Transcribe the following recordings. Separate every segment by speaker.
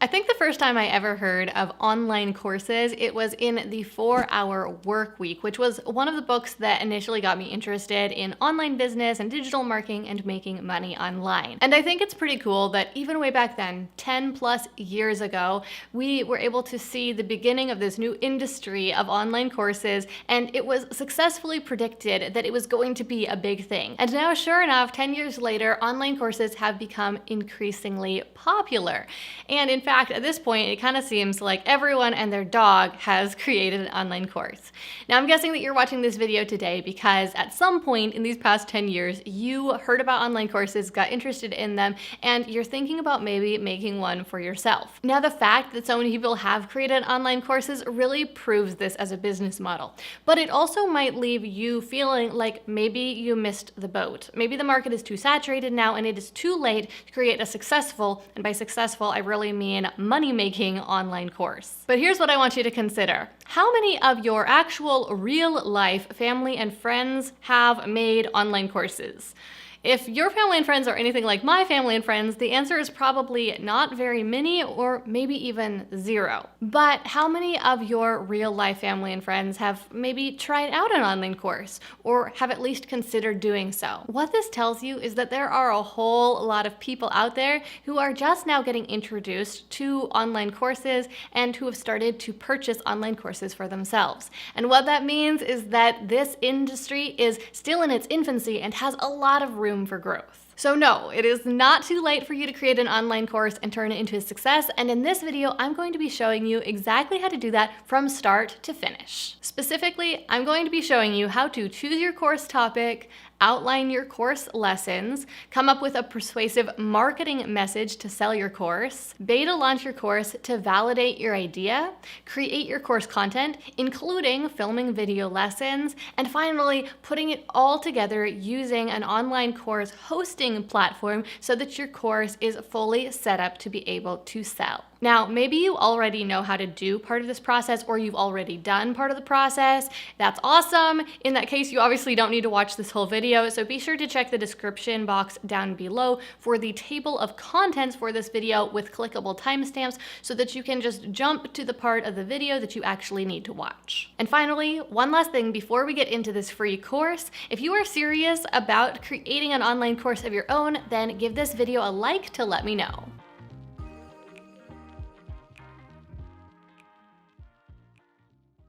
Speaker 1: I think the first time I ever heard of online courses, it was in the 4-Hour Work Week, which was one of the books that initially got me interested in online business and digital marketing and making money online. And I think it's pretty cool that even way back then, 10 plus years ago, we were able to see the beginning of this new industry of online courses, and it was successfully predicted that it was going to be a big thing. And now, sure enough, 10 years later, online courses have become increasingly popular. And in fact, at this point, it kind of seems like everyone and their dog has created an online course. Now, I'm guessing that you're watching this video today because at some point in these past 10 years, you heard about online courses, got interested in them, and you're thinking about maybe making one for yourself. Now, the fact that so many people have created online courses really proves this as a business model, but it also might leave you feeling like maybe you missed the boat. Maybe the market is too saturated now and it is too late to create a successful, and by successful, I really mean money-making online course. But here's what I want you to consider. How many of your actual real-life family and friends have made online courses? If your family and friends are anything like my family and friends, the answer is probably not very many or maybe even zero. But how many of your real life family and friends have maybe tried out an online course or have at least considered doing so? What this tells you is that there are a whole lot of people out there who are just now getting introduced to online courses and who have started to purchase online courses for themselves. And what that means is that this industry is still in its infancy and has a lot of room for growth. So no, it is not too late for you to create an online course and turn it into a success. And in this video, I'm going to be showing you exactly how to do that from start to finish. Specifically, I'm going to be showing you how to choose your course topic, outline your course lessons, come up with a persuasive marketing message to sell your course, beta launch your course to validate your idea, create your course content, including filming video lessons, and finally, putting it all together using an online course hosting platform so that your course is fully set up to be able to sell. Now, maybe you already know how to do part of this process or you've already done part of the process. That's awesome. In that case, you obviously don't need to watch this whole video, so be sure to check the description box down below for the table of contents for this video with clickable timestamps so that you can just jump to the part of the video that you actually need to watch. And finally, one last thing before we get into this free course, if you are serious about creating an online course of your own, then give this video a like to let me know.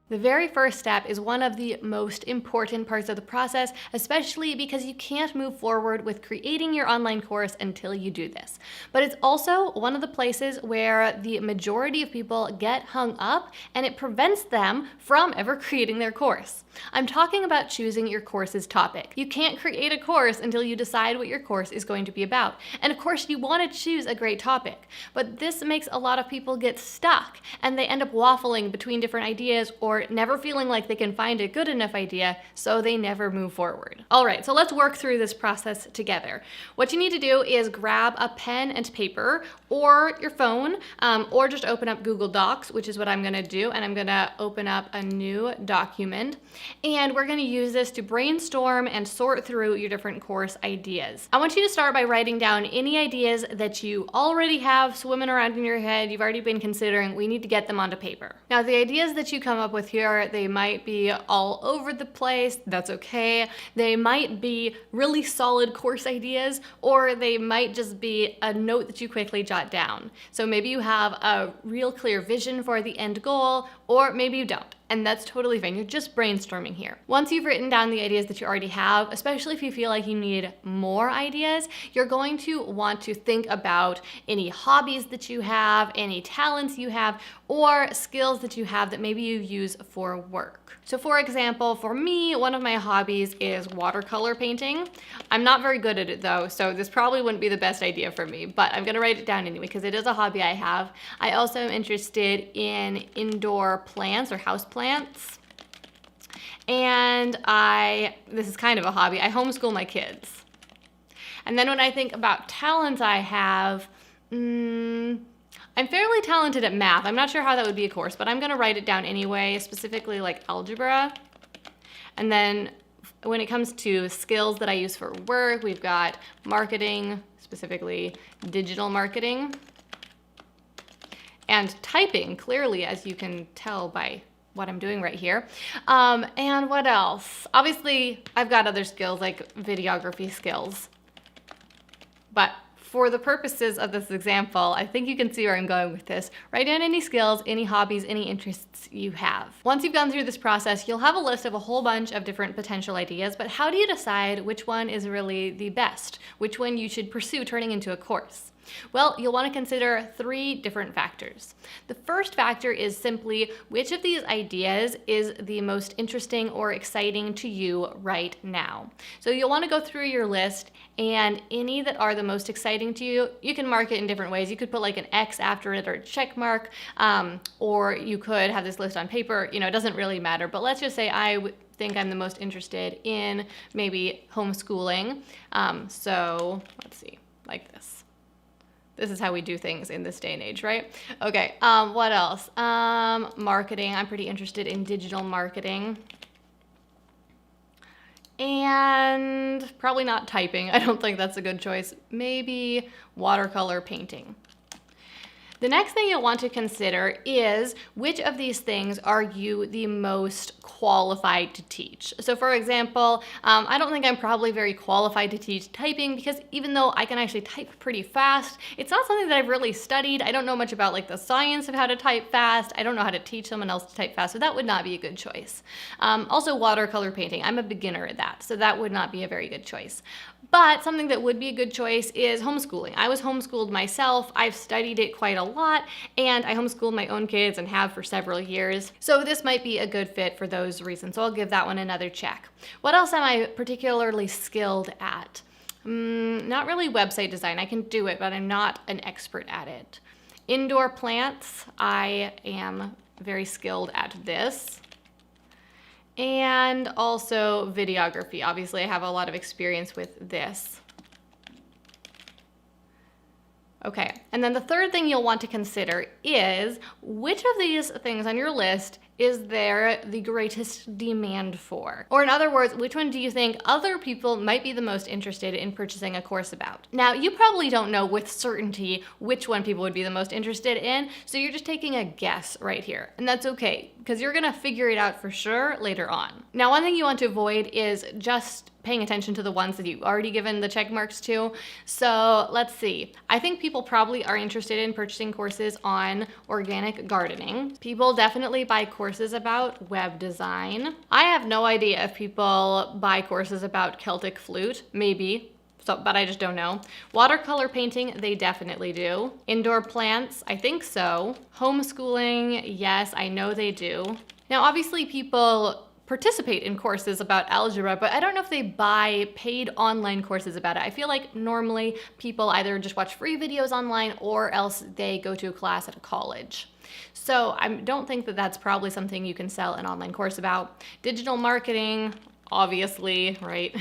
Speaker 1: The very first step is one of the most important parts of the process, especially because you can't move forward with creating your online course until you do this. But it's also one of the places where the majority of people get hung up and it prevents them from ever creating their course. I'm talking about choosing your course's topic. You can't create a course until you decide what your course is going to be about. And of course, you want to choose a great topic, but this makes a lot of people get stuck and they end up waffling between different ideas or never feeling like they can find a good enough idea, so they never move forward. All right, so let's work through this process together. What you need to do is grab a pen and paper or your phone, or just open up Google Docs, which is what I'm gonna do, and I'm gonna open up a new document, and we're gonna use this to brainstorm and sort through your different course ideas. I want you to start by writing down any ideas that you already have swimming around in your head, you've already been considering. We need to get them onto paper. Now, the ideas that you come up with here, they might be all over the place. That's okay. They might be really solid course ideas, or they might just be a note that you quickly jot down. So maybe you have a real clear vision for the end goal, or maybe you don't. And that's totally fine. You're just brainstorming here. Once you've written down the ideas that you already have, especially if you feel like you need more ideas, you're going to want to think about any hobbies that you have, any talents you have, or skills that you have that maybe you use for work. So for example, for me, one of my hobbies is watercolor painting. I'm not very good at it though, so this probably wouldn't be the best idea for me, but I'm gonna write it down anyway because it is a hobby I have. I also am interested in indoor plants or house plants. And this is kind of a hobby, I homeschool my kids. And then when I think about talents I have, I'm fairly talented at math. I'm not sure how that would be a course, but I'm gonna write it down anyway, specifically like algebra. And then when it comes to skills that I use for work, we've got marketing, specifically digital marketing, and typing, clearly, as you can tell by what I'm doing right here. And what else? Obviously, I've got other skills like videography skills. But for the purposes of this example, I think you can see where I'm going with this. Write down any skills, any hobbies, any interests you have. Once you've gone through this process, you'll have a list of a whole bunch of different potential ideas, but how do you decide which one is really the best? Which one you should pursue turning into a course? Well, you'll want to consider 3 different factors. The first factor is simply which of these ideas is the most interesting or exciting to you right now. So you'll want to go through your list, and any that are the most exciting to you, you can mark it in different ways. You could put like an X after it or a check mark, or you could have this list on paper. You know, it doesn't really matter, but let's just say I think I'm the most interested in maybe homeschooling. So let's see, like this. This is how we do things in this day and age, right? Okay, what else? Marketing. I'm pretty interested in digital marketing. And probably not typing. I don't think that's a good choice. Maybe watercolor painting. The next thing you'll want to consider is which of these things are you the most qualified to teach. So for example, I don't think I'm probably very qualified to teach typing because even though I can actually type pretty fast, it's not something that I've really studied. I don't know much about like the science of how to type fast. I don't know how to teach someone else to type fast, so that would not be a good choice. Also watercolor painting, I'm a beginner at that, so that would not be a very good choice. But something that would be a good choice is homeschooling. I was homeschooled myself. I've studied it quite a lot, and I homeschooled my own kids and have for several years. So this might be a good fit for those reasons. So I'll give that one another check. What else am I particularly skilled at? Not really website design. I can do it, but I'm not an expert at it. Indoor plants, I am very skilled at this. And also videography. Obviously, I have a lot of experience with this. Okay, and then the third thing you'll want to consider is which of these things on your list is there the greatest demand for? Or in other words, which one do you think other people might be the most interested in purchasing a course about? Now, you probably don't know with certainty which one people would be the most interested in, so you're just taking a guess right here. And that's okay, because you're gonna figure it out for sure later on. Now, one thing you want to avoid is just paying attention to the ones that you've already given the check marks to. So let's see. I think people probably are interested in purchasing courses on organic gardening. People definitely buy courses about web design. I have no idea if people buy courses about Celtic flute, maybe. But I just don't know. Watercolor painting, they definitely do. Indoor plants, I think so. Homeschooling, yes, I know they do. Now, obviously people participate in courses about algebra, but I don't know if they buy paid online courses about it. I feel like normally people either just watch free videos online or else they go to a class at a college. So I don't think that that's probably something you can sell an online course about. Digital marketing, obviously, right?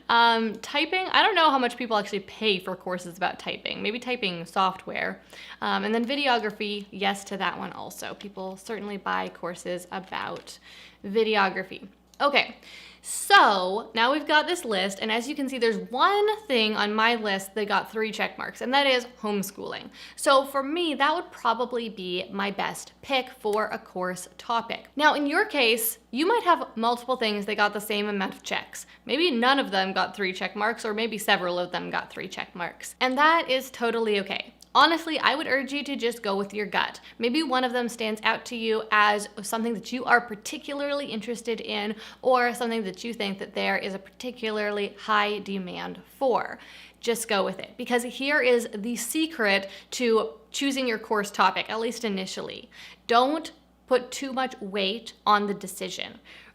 Speaker 1: Typing, I don't know how much people actually pay for courses about typing, maybe typing software. And then videography, yes to that one also. People certainly buy courses about videography. Okay, so now we've got this list, and as you can see, there's one thing on my list that got 3 check marks, and that is homeschooling. So for me, that would probably be my best pick for a course topic. Now, in your case, you might have multiple things that got the same amount of checks. Maybe none of them got 3 check marks, or maybe several of them got 3 check marks. And that is totally okay. Honestly, I would urge you to just go with your gut. Maybe one of them stands out to you as something that you are particularly interested in, or something that you think that there is a particularly high demand for. Just go with it, because here is the secret to choosing your course topic, at least initially. Don't put too much weight on the decision.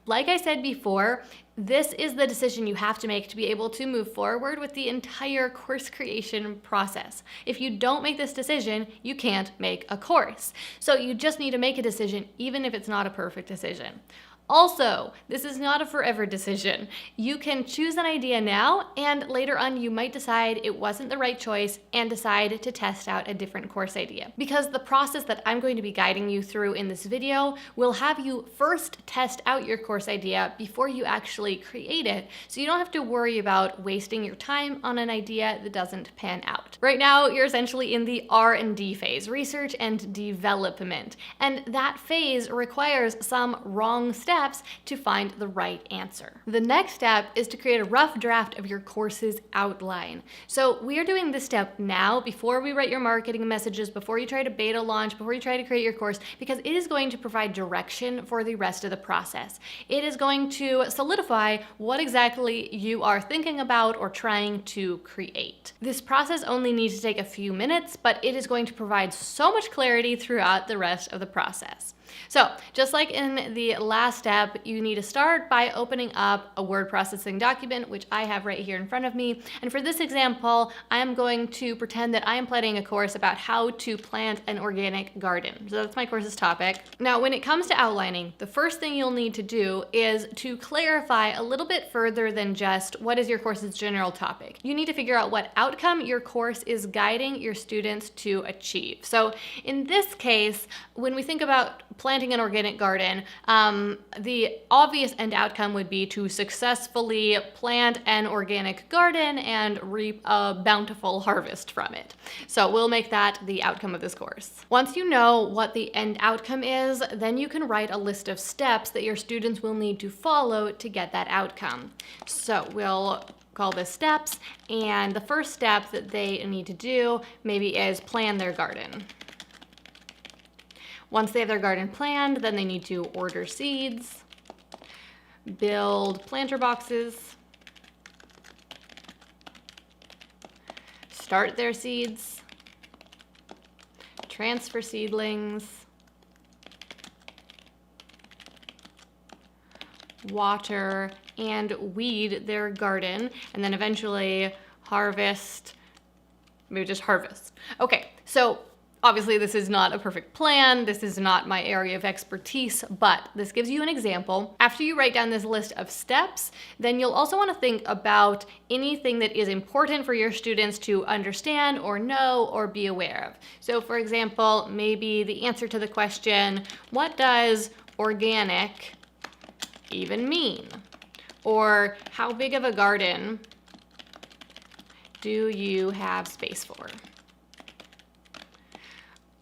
Speaker 1: Like I said before, this is the decision you have to make to be able to move forward with the entire course creation process. If you don't make this decision, you can't make a course. So you just need to make a decision, even if it's not a perfect decision. Also, this is not a forever decision. You can choose an idea now, and later on you might decide it wasn't the right choice and decide to test out a different course idea. Because the process that I'm going to be guiding you through in this video will have you first test out your course idea before you actually create it, so you don't have to worry about wasting your time on an idea that doesn't pan out. Right now, you're essentially in the R&D phase, research and development, and that phase requires some wrong steps to find the right answer. The next step is to create a rough draft of your course's outline. So we are doing this step now before we write your marketing messages, before you try to beta launch, before you try to create your course, because it is going to provide direction for the rest of the process. It is going to solidify what exactly you are thinking about or trying to create. This process only needs to take a few minutes, but it is going to provide so much clarity throughout the rest of the process. So just like in the last step, you need to start by opening up a word processing document, which I have right here in front of me. And for this example, I am going to pretend that I am planning a course about how to plant an organic garden. So that's my course's topic. Now, when it comes to outlining, the first thing you'll need to do is to clarify a little bit further than just what is your course's general topic. You need to figure out what outcome your course is guiding your students to achieve. So in this case, when we think about planting an organic garden, the obvious end outcome would be to successfully plant an organic garden and reap a bountiful harvest from it. So we'll make that the outcome of this course. Once you know what the end outcome is, then you can write a list of steps that your students will need to follow to get that outcome. So we'll call this steps, and the first step that they need to do maybe is plan their garden. Once they have their garden planned, then they need to order seeds, build planter boxes, start their seeds, transfer seedlings, water, and weed their garden, and then eventually harvest, maybe just harvest. Okay, so obviously, this is not a perfect plan. This is not my area of expertise, but this gives you an example. After you write down this list of steps, then you'll also want to think about anything that is important for your students to understand or know or be aware of. So for example, maybe the answer to the question, what does organic even mean? Or how big of a garden do you have space for?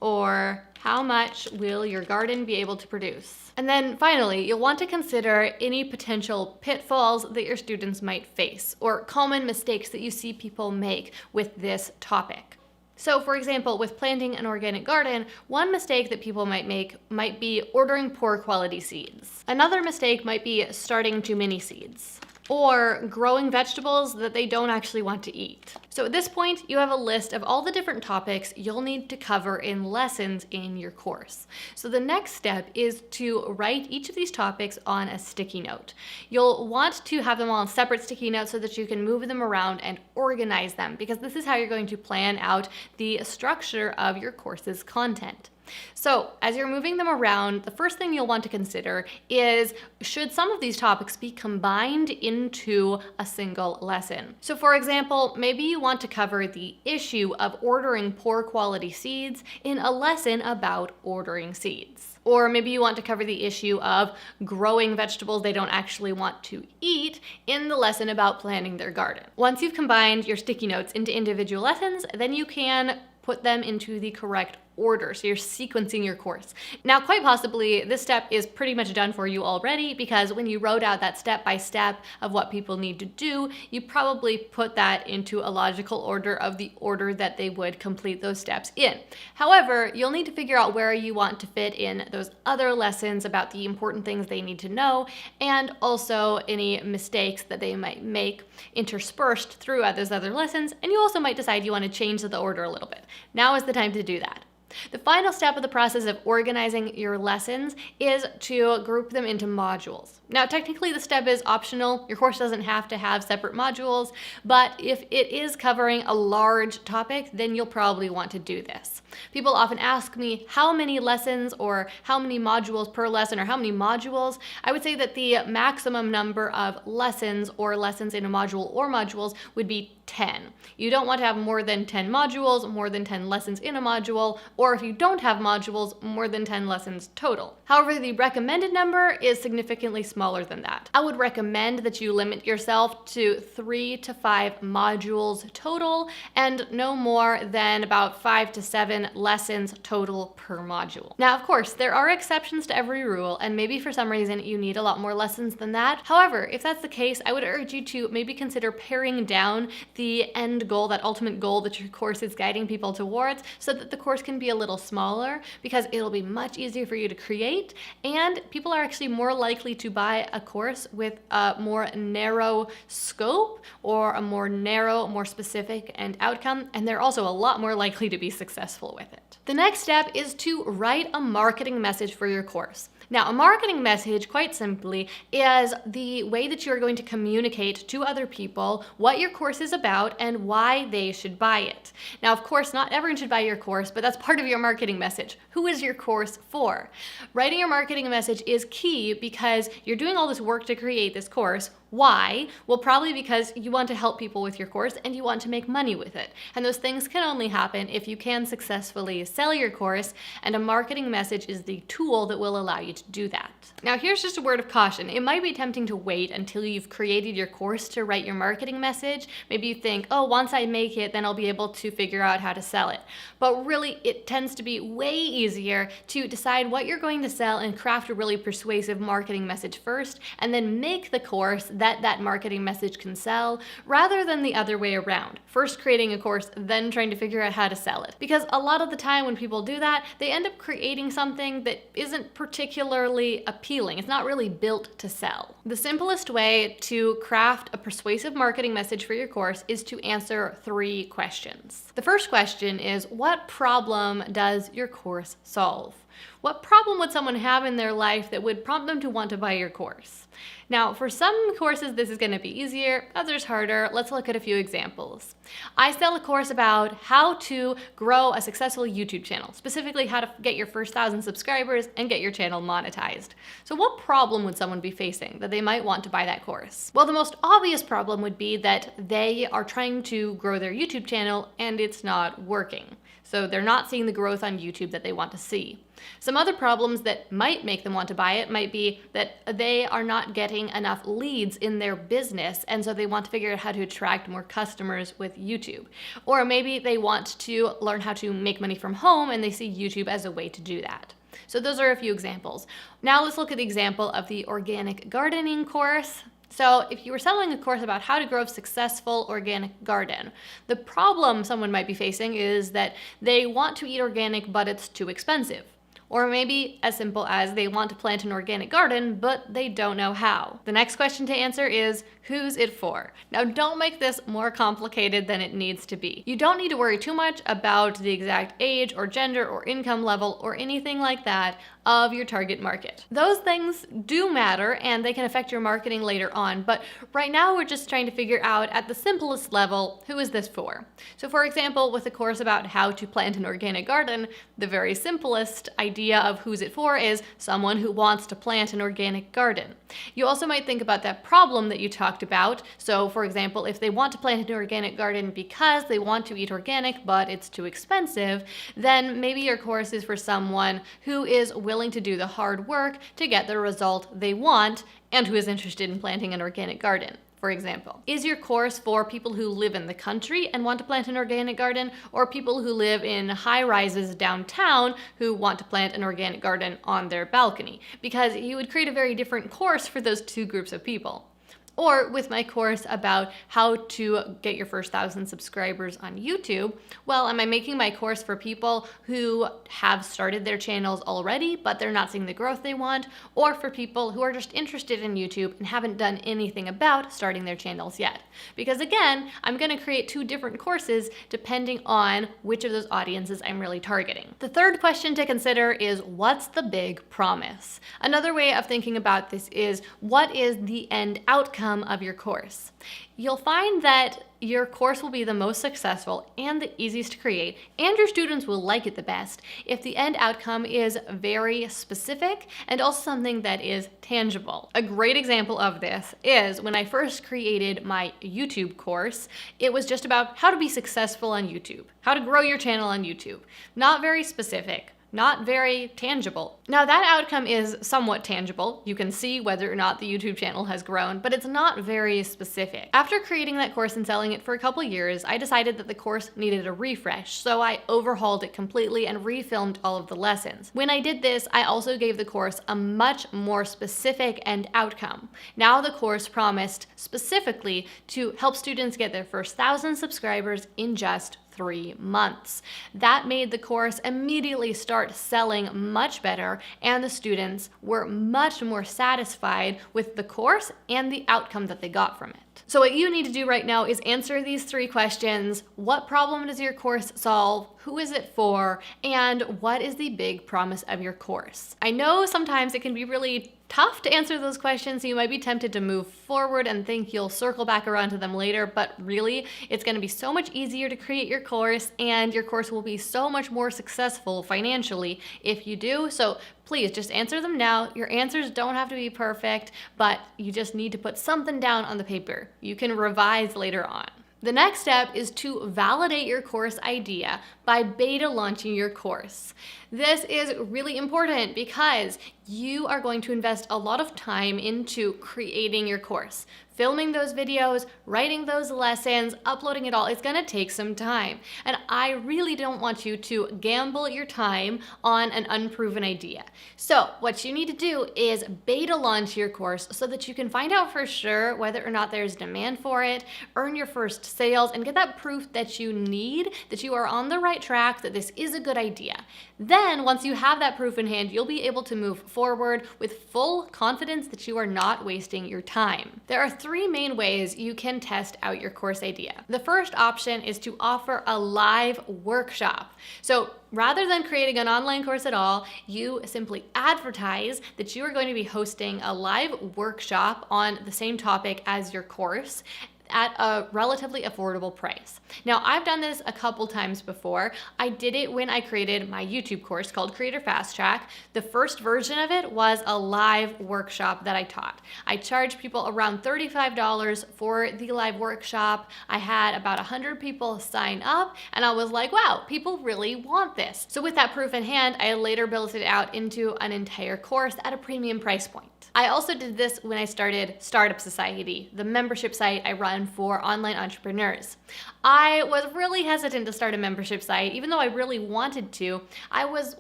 Speaker 1: Or how much will your garden be able to produce? And then finally, you'll want to consider any potential pitfalls that your students might face or common mistakes that you see people make with this topic. So for example, with planting an organic garden, one mistake that people might make might be ordering poor quality seeds. Another mistake might be starting too many seeds, or growing vegetables that they don't actually want to eat. So at this point, you have a list of all the different topics you'll need to cover in lessons in your course. So the next step is to write each of these topics on a sticky note. You'll want to have them all on separate sticky notes so that you can move them around and organize them, because this is how you're going to plan out the structure of your course's content. So as you're moving them around, the first thing you'll want to consider is, should some of these topics be combined into a single lesson? So for example, maybe you want to cover the issue of ordering poor quality seeds in a lesson about ordering seeds. Or maybe you want to cover the issue of growing vegetables they don't actually want to eat in the lesson about planting their garden. Once you've combined your sticky notes into individual lessons, then you can put them into the correct order. So you're sequencing your course. Now, quite possibly, this step is pretty much done for you already, because when you wrote out that step-by-step of what people need to do, you probably put that into a logical order of the order that they would complete those steps in. However, you'll need to figure out where you want to fit in those other lessons about the important things they need to know, and also any mistakes that they might make interspersed throughout those other lessons, and you also might decide you want to change the order a little bit. Now is the time to do that. The final step of the process of organizing your lessons is to group them into modules. Now, technically the step is optional. Your course doesn't have to have separate modules, but if it is covering a large topic, then you'll probably want to do this. People often ask me how many lessons or how many modules per lesson or how many modules. I would say that the maximum number of lessons or lessons in a module or modules would be 10. You don't want to have more than 10 modules, more than 10 lessons in a module, or if you don't have modules, more than 10 lessons total. However, the recommended number is significantly smaller than that. I would recommend that you limit yourself to 3 to 5 modules total and no more than about 5 to 7 lessons total per module. Now, of course, there are exceptions to every rule, and maybe for some reason you need a lot more lessons than that. However, if that's the case, I would urge you to maybe consider paring down the end goal, that ultimate goal that your course is guiding people towards, so that the course can be a little smaller, because it'll be much easier for you to create, and people are actually more likely to buy a course with a more narrow scope or a more narrow, more specific end outcome, and they're also a lot more likely to be successful with it. The next step is to write a marketing message for your course. Now, a marketing message, quite simply, is the way that you're going to communicate to other people what your course is about and why they should buy it. Now, of course, not everyone should buy your course, but that's part of your marketing message. Who is your course for? Writing your marketing message is key because you're doing all this work to create this course. Why? Well, probably because you want to help people with your course and you want to make money with it. And those things can only happen if you can successfully sell your course, and a marketing message is the tool that will allow you to do that. Now, here's just a word of caution. It might be tempting to wait until you've created your course to write your marketing message. Maybe you think, oh, once I make it, then I'll be able to figure out how to sell it. But really, it tends to be way easier to decide what you're going to sell and craft a really persuasive marketing message first, and then make the course that marketing message can sell, rather than the other way around. First creating a course, then trying to figure out how to sell it. Because a lot of the time when people do that, they end up creating something that isn't particularly appealing. It's not really built to sell. The simplest way to craft a persuasive marketing message for your course is to answer 3 questions. The first question is, what problem does your course solve? What problem would someone have in their life that would prompt them to want to buy your course? Now, for some courses, this is going to be easier, others harder. Let's look at a few examples. I sell a course about how to grow a successful YouTube channel, specifically how to get your first 1,000 subscribers and get your channel monetized. So what problem would someone be facing that they might want to buy that course? Well, the most obvious problem would be that they are trying to grow their YouTube channel and it's not working. So they're not seeing the growth on YouTube that they want to see. Some other problems that might make them want to buy it might be that they are not getting enough leads in their business, and so they want to figure out how to attract more customers with YouTube. Or maybe they want to learn how to make money from home and they see YouTube as a way to do that. So those are a few examples. Now let's look at the example of the organic gardening course. So if you were selling a course about how to grow a successful organic garden, the problem someone might be facing is that they want to eat organic, but it's too expensive. Or maybe as simple as they want to plant an organic garden, but they don't know how. The next question to answer is, who's it for? Now, don't make this more complicated than it needs to be. You don't need to worry too much about the exact age or gender or income level or anything like that of your target market. Those things do matter and they can affect your marketing later on, but right now we're just trying to figure out at the simplest level, who is this for? So for example, with a course about how to plant an organic garden, the very simplest idea of who's it for is someone who wants to plant an organic garden. You also might think about that problem that you talked about. So for example, if they want to plant an organic garden because they want to eat organic, but it's too expensive, then maybe your course is for someone who is willing to do the hard work to get the result they want and who is interested in planting an organic garden. For example, is your course for people who live in the country and want to plant an organic garden, or people who live in high-rises downtown who want to plant an organic garden on their balcony? Because you would create a very different course for those two groups of people. Or with my course about how to get your first 1,000 subscribers on YouTube, well, am I making my course for people who have started their channels already, but they're not seeing the growth they want, or for people who are just interested in YouTube and haven't done anything about starting their channels yet? Because again, I'm going to create 2 different courses depending on which of those audiences I'm really targeting. The third question to consider is, what's the big promise? Another way of thinking about this is, what is the end outcome of your course? You'll find that your course will be the most successful and the easiest to create, and your students will like it the best if the end outcome is very specific and also something that is tangible. A great example of this is when I first created my YouTube course. It was just about how to be successful on YouTube, how to grow your channel on YouTube. Not very specific, not very tangible. Now that outcome is somewhat tangible. You can see whether or not the YouTube channel has grown, but it's not very specific. After creating that course and selling it for a couple years, I decided that the course needed a refresh, so I overhauled it completely and refilmed all of the lessons. When I did this, I also gave the course a much more specific end outcome. Now the course promised specifically to help students get their first 1,000 subscribers in just 3 months. That made the course immediately start selling much better, and the students were much more satisfied with the course and the outcome that they got from it. So what you need to do right now is answer these 3 questions. What problem does your course solve? Who is it for? And what is the big promise of your course? I know sometimes it can be really tough to answer those questions, so you might be tempted to move forward and think you'll circle back around to them later, but really, it's going to be so much easier to create your course, and your course will be so much more successful financially if you do. So please just answer them now. Your answers don't have to be perfect, but you just need to put something down on the paper. You can revise later on. The next step is to validate your course idea by beta launching your course. This is really important because you are going to invest a lot of time into creating your course. Filming those videos, writing those lessons, uploading it all, it's gonna take some time. And I really don't want you to gamble your time on an unproven idea. So what you need to do is beta launch your course so that you can find out for sure whether or not there's demand for it, earn your first sales, and get that proof that you need, that you are on the right track, that this is a good idea. Then, once you have that proof in hand, you'll be able to move forward with full confidence that you are not wasting your time. There are 3 main ways you can test out your course idea. The first option is to offer a live workshop. So rather than creating an online course at all, you simply advertise that you are going to be hosting a live workshop on the same topic as your course at a relatively affordable price. Now, I've done this a couple times before. I did it when I created my YouTube course called Creator Fast Track. The first version of it was a live workshop that I taught. I charged people around $35 for the live workshop. I had about 100 people sign up, and I was like, wow, people really want this. So with that proof in hand, I later built it out into an entire course at a premium price point. I also did this when I started Startup Society, the membership site I run for online entrepreneurs. I was really hesitant to start a membership site, even though I really wanted to. I was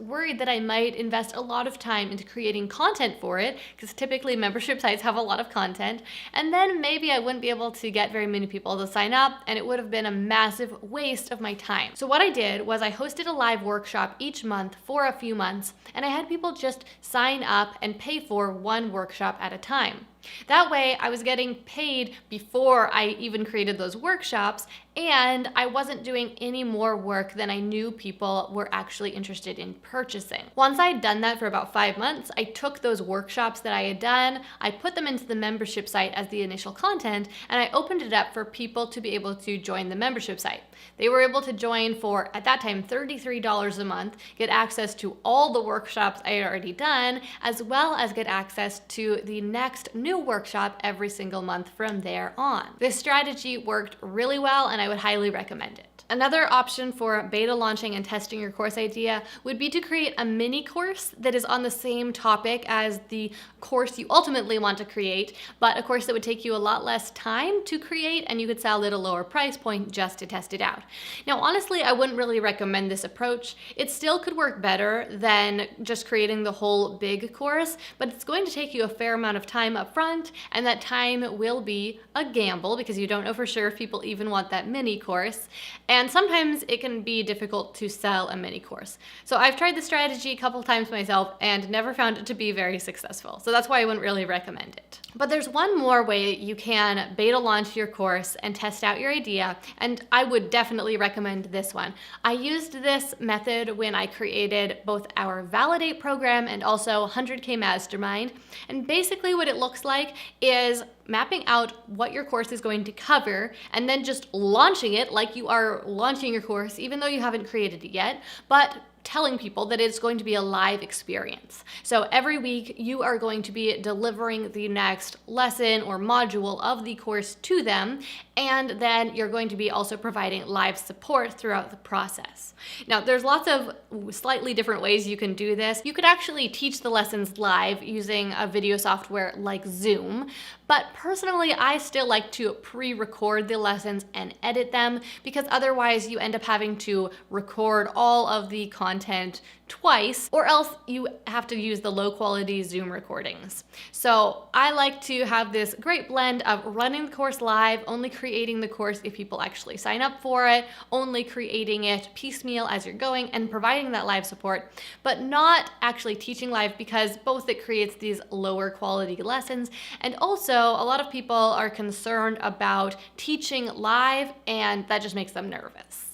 Speaker 1: worried that I might invest a lot of time into creating content for it, because typically membership sites have a lot of content, and then maybe I wouldn't be able to get very many people to sign up, and it would have been a massive waste of my time. So what I did was I hosted a live workshop each month for a few months, and I had people just sign up and pay for one workshop at a time. That way, I was getting paid before I even created those workshops, and I wasn't doing any more work than I knew people were actually interested in purchasing. Once I had done that for about 5 months, I took those workshops that I had done, I put them into the membership site as the initial content, and I opened it up for people to be able to join the membership site. They were able to join for, at that time, $33 a month, get access to all the workshops I had already done, as well as get access to the next new workshop every single month from there on. This strategy worked really well, and I would highly recommend it. Another option for beta launching and testing your course idea would be to create a mini course that is on the same topic as the course you ultimately want to create, but a course that would take you a lot less time to create, and you could sell at a lower price point just to test it out. Now, honestly, I wouldn't really recommend this approach. It still could work better than just creating the whole big course, but it's going to take you a fair amount of time up front, and that time will be a gamble because you don't know for sure if people even want that mini course. And sometimes it can be difficult to sell a mini course. So I've tried this strategy a couple times myself and never found it to be very successful. So that's why I wouldn't really recommend it. But there's one more way you can beta launch your course and test out your idea, and I would definitely recommend this one. I used this method when I created both our Validate program and also 100K Mastermind. And basically what it looks like is mapping out what your course is going to cover and then just launching it like you are launching your course, even though you haven't created it yet, but telling people that it's going to be a live experience. So every week you are going to be delivering the next lesson or module of the course to them, and then you're going to be also providing live support throughout the process. Now, there's lots of slightly different ways you can do this. You could actually teach the lessons live using a video software like Zoom, but personally, I still like to pre-record the lessons and edit them because otherwise you end up having to record all of the content twice, or else you have to use the low quality Zoom recordings. So I like to have this great blend of running the course live, only creating the course if people actually sign up for it, only creating it piecemeal as you're going, and providing that live support, but not actually teaching live because both it creates these lower quality lessons, and also a lot of people are concerned about teaching live, and that just makes them nervous.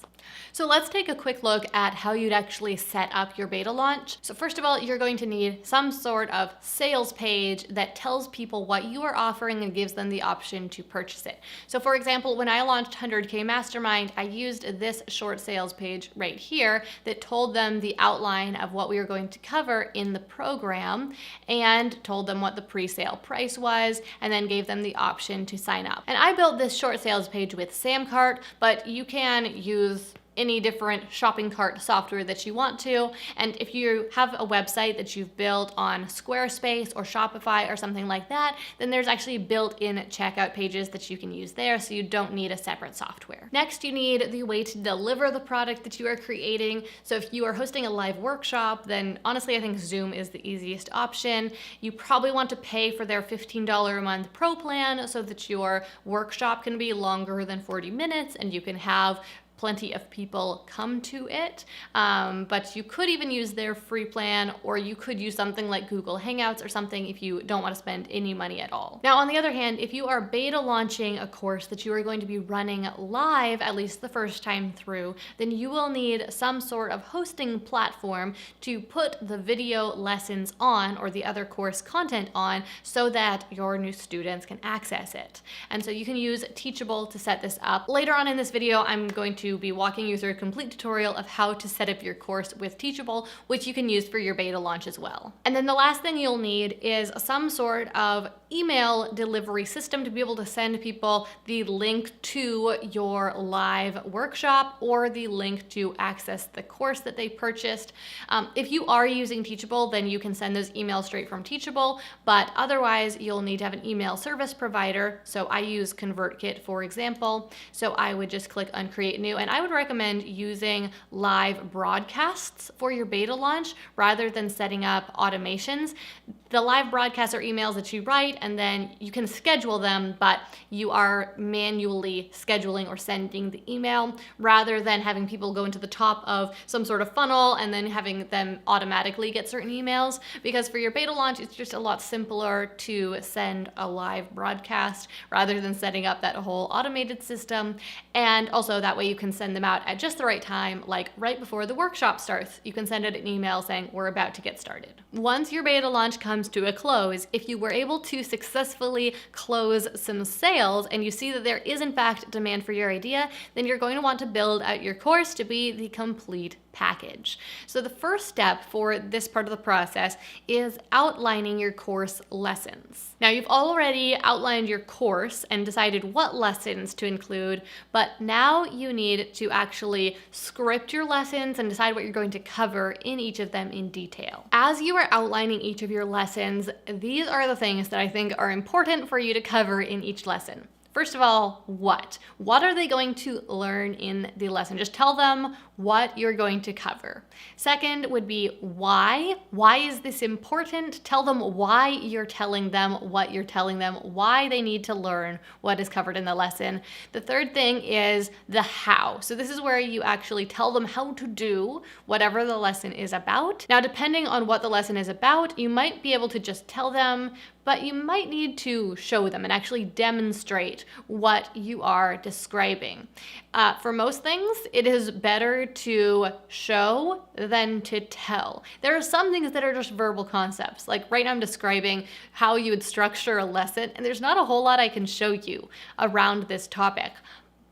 Speaker 1: So let's take a quick look at how you'd actually set up your beta launch. So first of all, you're going to need some sort of sales page that tells people what you are offering and gives them the option to purchase it. So for example, when I launched 100K Mastermind, I used this short sales page right here that told them the outline of what we were going to cover in the program and told them what the pre-sale price was, and then gave them the option to sign up. And I built this short sales page with Samcart, but you can use any different shopping cart software that you want to. And if you have a website that you've built on Squarespace or Shopify or something like that, then there's actually built-in checkout pages that you can use there, so you don't need a separate software. Next, you need the way to deliver the product that you are creating. So if you are hosting a live workshop, then honestly, I think Zoom is the easiest option. You probably want to pay for their $15 a month pro plan so that your workshop can be longer than 40 minutes and you can have plenty of people come to it, but you could even use their free plan, or you could use something like Google Hangouts or something if you don't want to spend any money at all. Now, on the other hand, if you are beta launching a course that you are going to be running live, at least the first time through, then you will need some sort of hosting platform to put the video lessons on, or the other course content on, so that your new students can access it. And so you can use Teachable to set this up. Later on in this video, I'm going to be walking you through a complete tutorial of how to set up your course with Teachable, which you can use for your beta launch as well. And then the last thing you'll need is some sort of email delivery system to be able to send people the link to your live workshop or the link to access the course that they purchased. If you are using Teachable, then you can send those emails straight from Teachable, but otherwise you'll need to have an email service provider. So I use ConvertKit, for example. So I would just click on Create New, and I would recommend using live broadcasts for your beta launch rather than setting up automations. The live broadcasts are emails that you write, and then you can schedule them, but you are manually scheduling or sending the email rather than having people go into the top of some sort of funnel and then having them automatically get certain emails. Because for your beta launch, it's just a lot simpler to send a live broadcast rather than setting up that whole automated system. And also that way you can send them out at just the right time, like right before the workshop starts. You can send it an email saying, we're about to get started. Once your beta launch comes to a close, if you were able to successfully close some sales and you see that there is in fact demand for your idea, then you're going to want to build out your course to be the complete package. So the first step for this part of the process is outlining your course lessons. Now you've already outlined your course and decided what lessons to include, but now you need to actually script your lessons and decide what you're going to cover in each of them in detail. As you are outlining each of your lessons, these are the things that I think are important for you to cover in each lesson. First of all, what? What are they going to learn in the lesson? Just tell them what you're going to cover. Second would be why. Why is this important? Tell them why you're telling them what you're telling them, why they need to learn what is covered in the lesson. The third thing is the how. So this is where you actually tell them how to do whatever the lesson is about. Now, depending on what the lesson is about, you might be able to just tell them, but you might need to show them and actually demonstrate what you are describing. For most things, it is better to show than to tell. There are some things that are just verbal concepts. Like right now I'm describing how you would structure a lesson, and there's not a whole lot I can show you around this topic.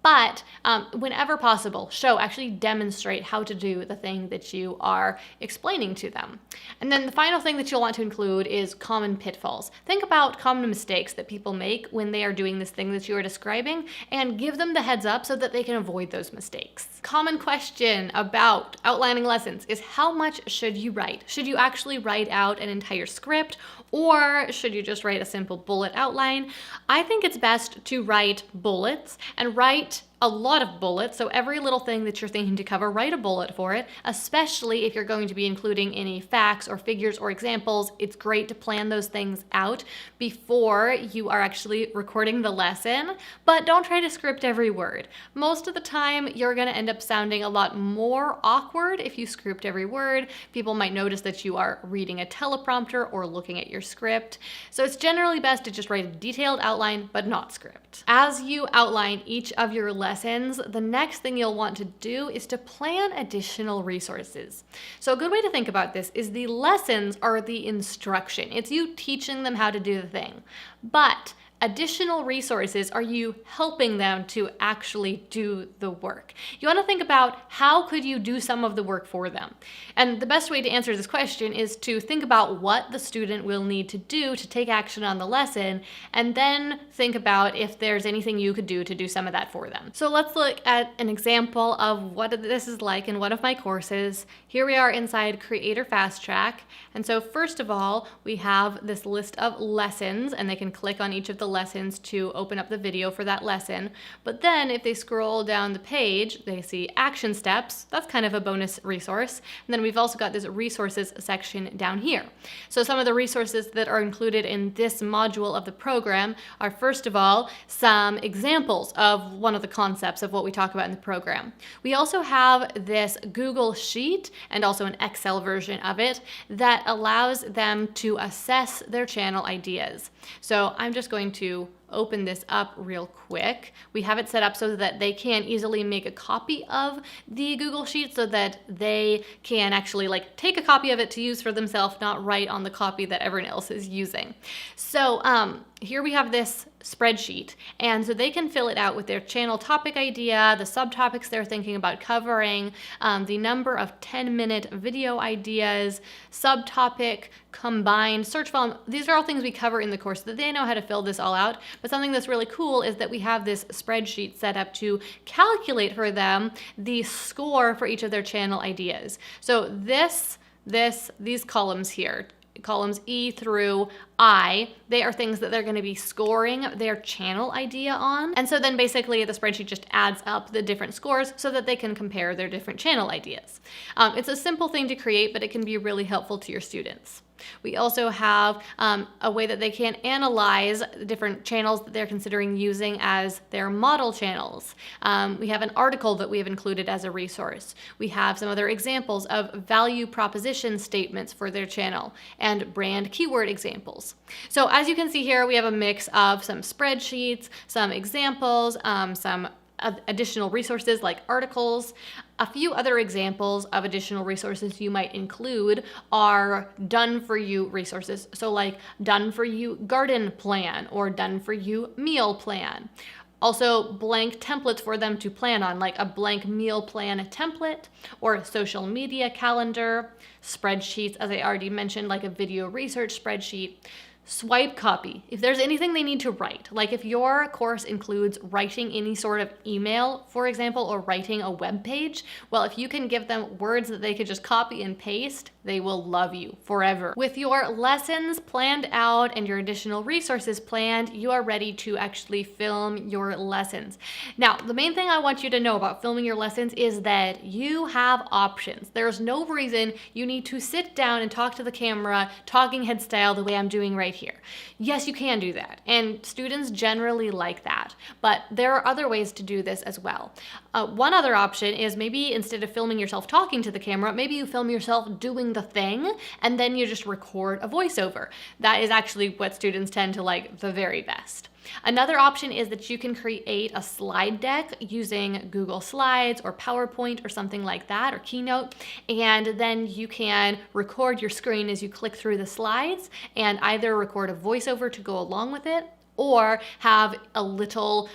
Speaker 1: But whenever possible, actually demonstrate how to do the thing that you are explaining to them. And then the final thing that you'll want to include is common pitfalls. Think about common mistakes that people make when they are doing this thing that you are describing, and give them the heads up so that they can avoid those mistakes. Common question about outlining lessons is, how much should you write? Should you actually write out an entire script, or should you just write a simple bullet outline? I think it's best to write bullets and write a lot of bullets. So every little thing that you're thinking to cover, write a bullet for it, especially if you're going to be including any facts or figures or examples. It's great to plan those things out before you are actually recording the lesson, but don't try to script every word. Most of the time, you're going to end up sounding a lot more awkward if you script every word. People might notice that you are reading a teleprompter or looking at your script. So it's generally best to just write a detailed outline, but not script. As you outline each of your lessons, the next thing you'll want to do is to plan additional resources. So a good way to think about this is the lessons are the instruction. It's you teaching them how to do the thing. But additional resources are you helping them to actually do the work. You want to think about how could you do some of the work for them. And the best way to answer this question is to think about what the student will need to do to take action on the lesson, and then think about if there's anything you could do to do some of that for them. So let's look at an example of what this is like in one of my courses. Here we are inside Creator Fast Track. And so first of all, we have this list of lessons, and they can click on each of the lessons to open up the video for that lesson. But then if they scroll down the page, they see action steps. That's kind of a bonus resource. And then we've also got this resources section down here. So some of the resources that are included in this module of the program are, first of all, some examples of one of the concepts of what we talk about in the program. We also have this Google Sheet and also an Excel version of it that allows them to assess their channel ideas. So I'm just going to open this up real quick. We have it set up so that they can easily make a copy of the Google Sheet so that they can actually take a copy of it to use for themselves, not write on the copy that everyone else is using. So here we have this spreadsheet, and so they can fill it out with their channel topic idea, the subtopics they're thinking about covering, the number of 10-minute video ideas, subtopic, combined, search volume. These are all things we cover in the course, so that they know how to fill this all out. But something that's really cool is that we have this spreadsheet set up to calculate for them the score for each of their channel ideas. So these columns here, columns E through I, they are things that they're going to be scoring their channel idea on. And so then basically the spreadsheet just adds up the different scores so that they can compare their different channel ideas. It's a simple thing to create, but it can be really helpful to your students. We also have a way that they can analyze the different channels that they're considering using as their model channels. We have an article that we have included as a resource. We have some other examples of value proposition statements for their channel and brand keyword examples. So as you can see here, we have a mix of some spreadsheets, some examples, some additional resources like articles. A few other examples of additional resources you might include are done for you resources. So like done for you garden plan or done for you meal plan. Also, blank templates for them to plan on, like a blank meal plan template or a social media calendar, spreadsheets, as I already mentioned, like a video research spreadsheet. Swipe copy. If there's anything they need to write, like if your course includes writing any sort of email, for example, or writing a web page, well, if you can give them words that they could just copy and paste, they will love you forever. With your lessons planned out and your additional resources planned, you are ready to actually film your lessons. Now, the main thing I want you to know about filming your lessons is that you have options. There's no reason you need to sit down and talk to the camera, talking head style, the way I'm doing right here. Yes, you can do that, and students generally like that, but there are other ways to do this as well. One other option is maybe instead of filming yourself talking to the camera, maybe you film yourself doing the thing, and then you just record a voiceover. That is actually what students tend to like the very best. Another option is that you can create a slide deck using Google Slides or PowerPoint or something like that, or Keynote, and then you can record your screen as you click through the slides and either record a voiceover to go along with it or have a little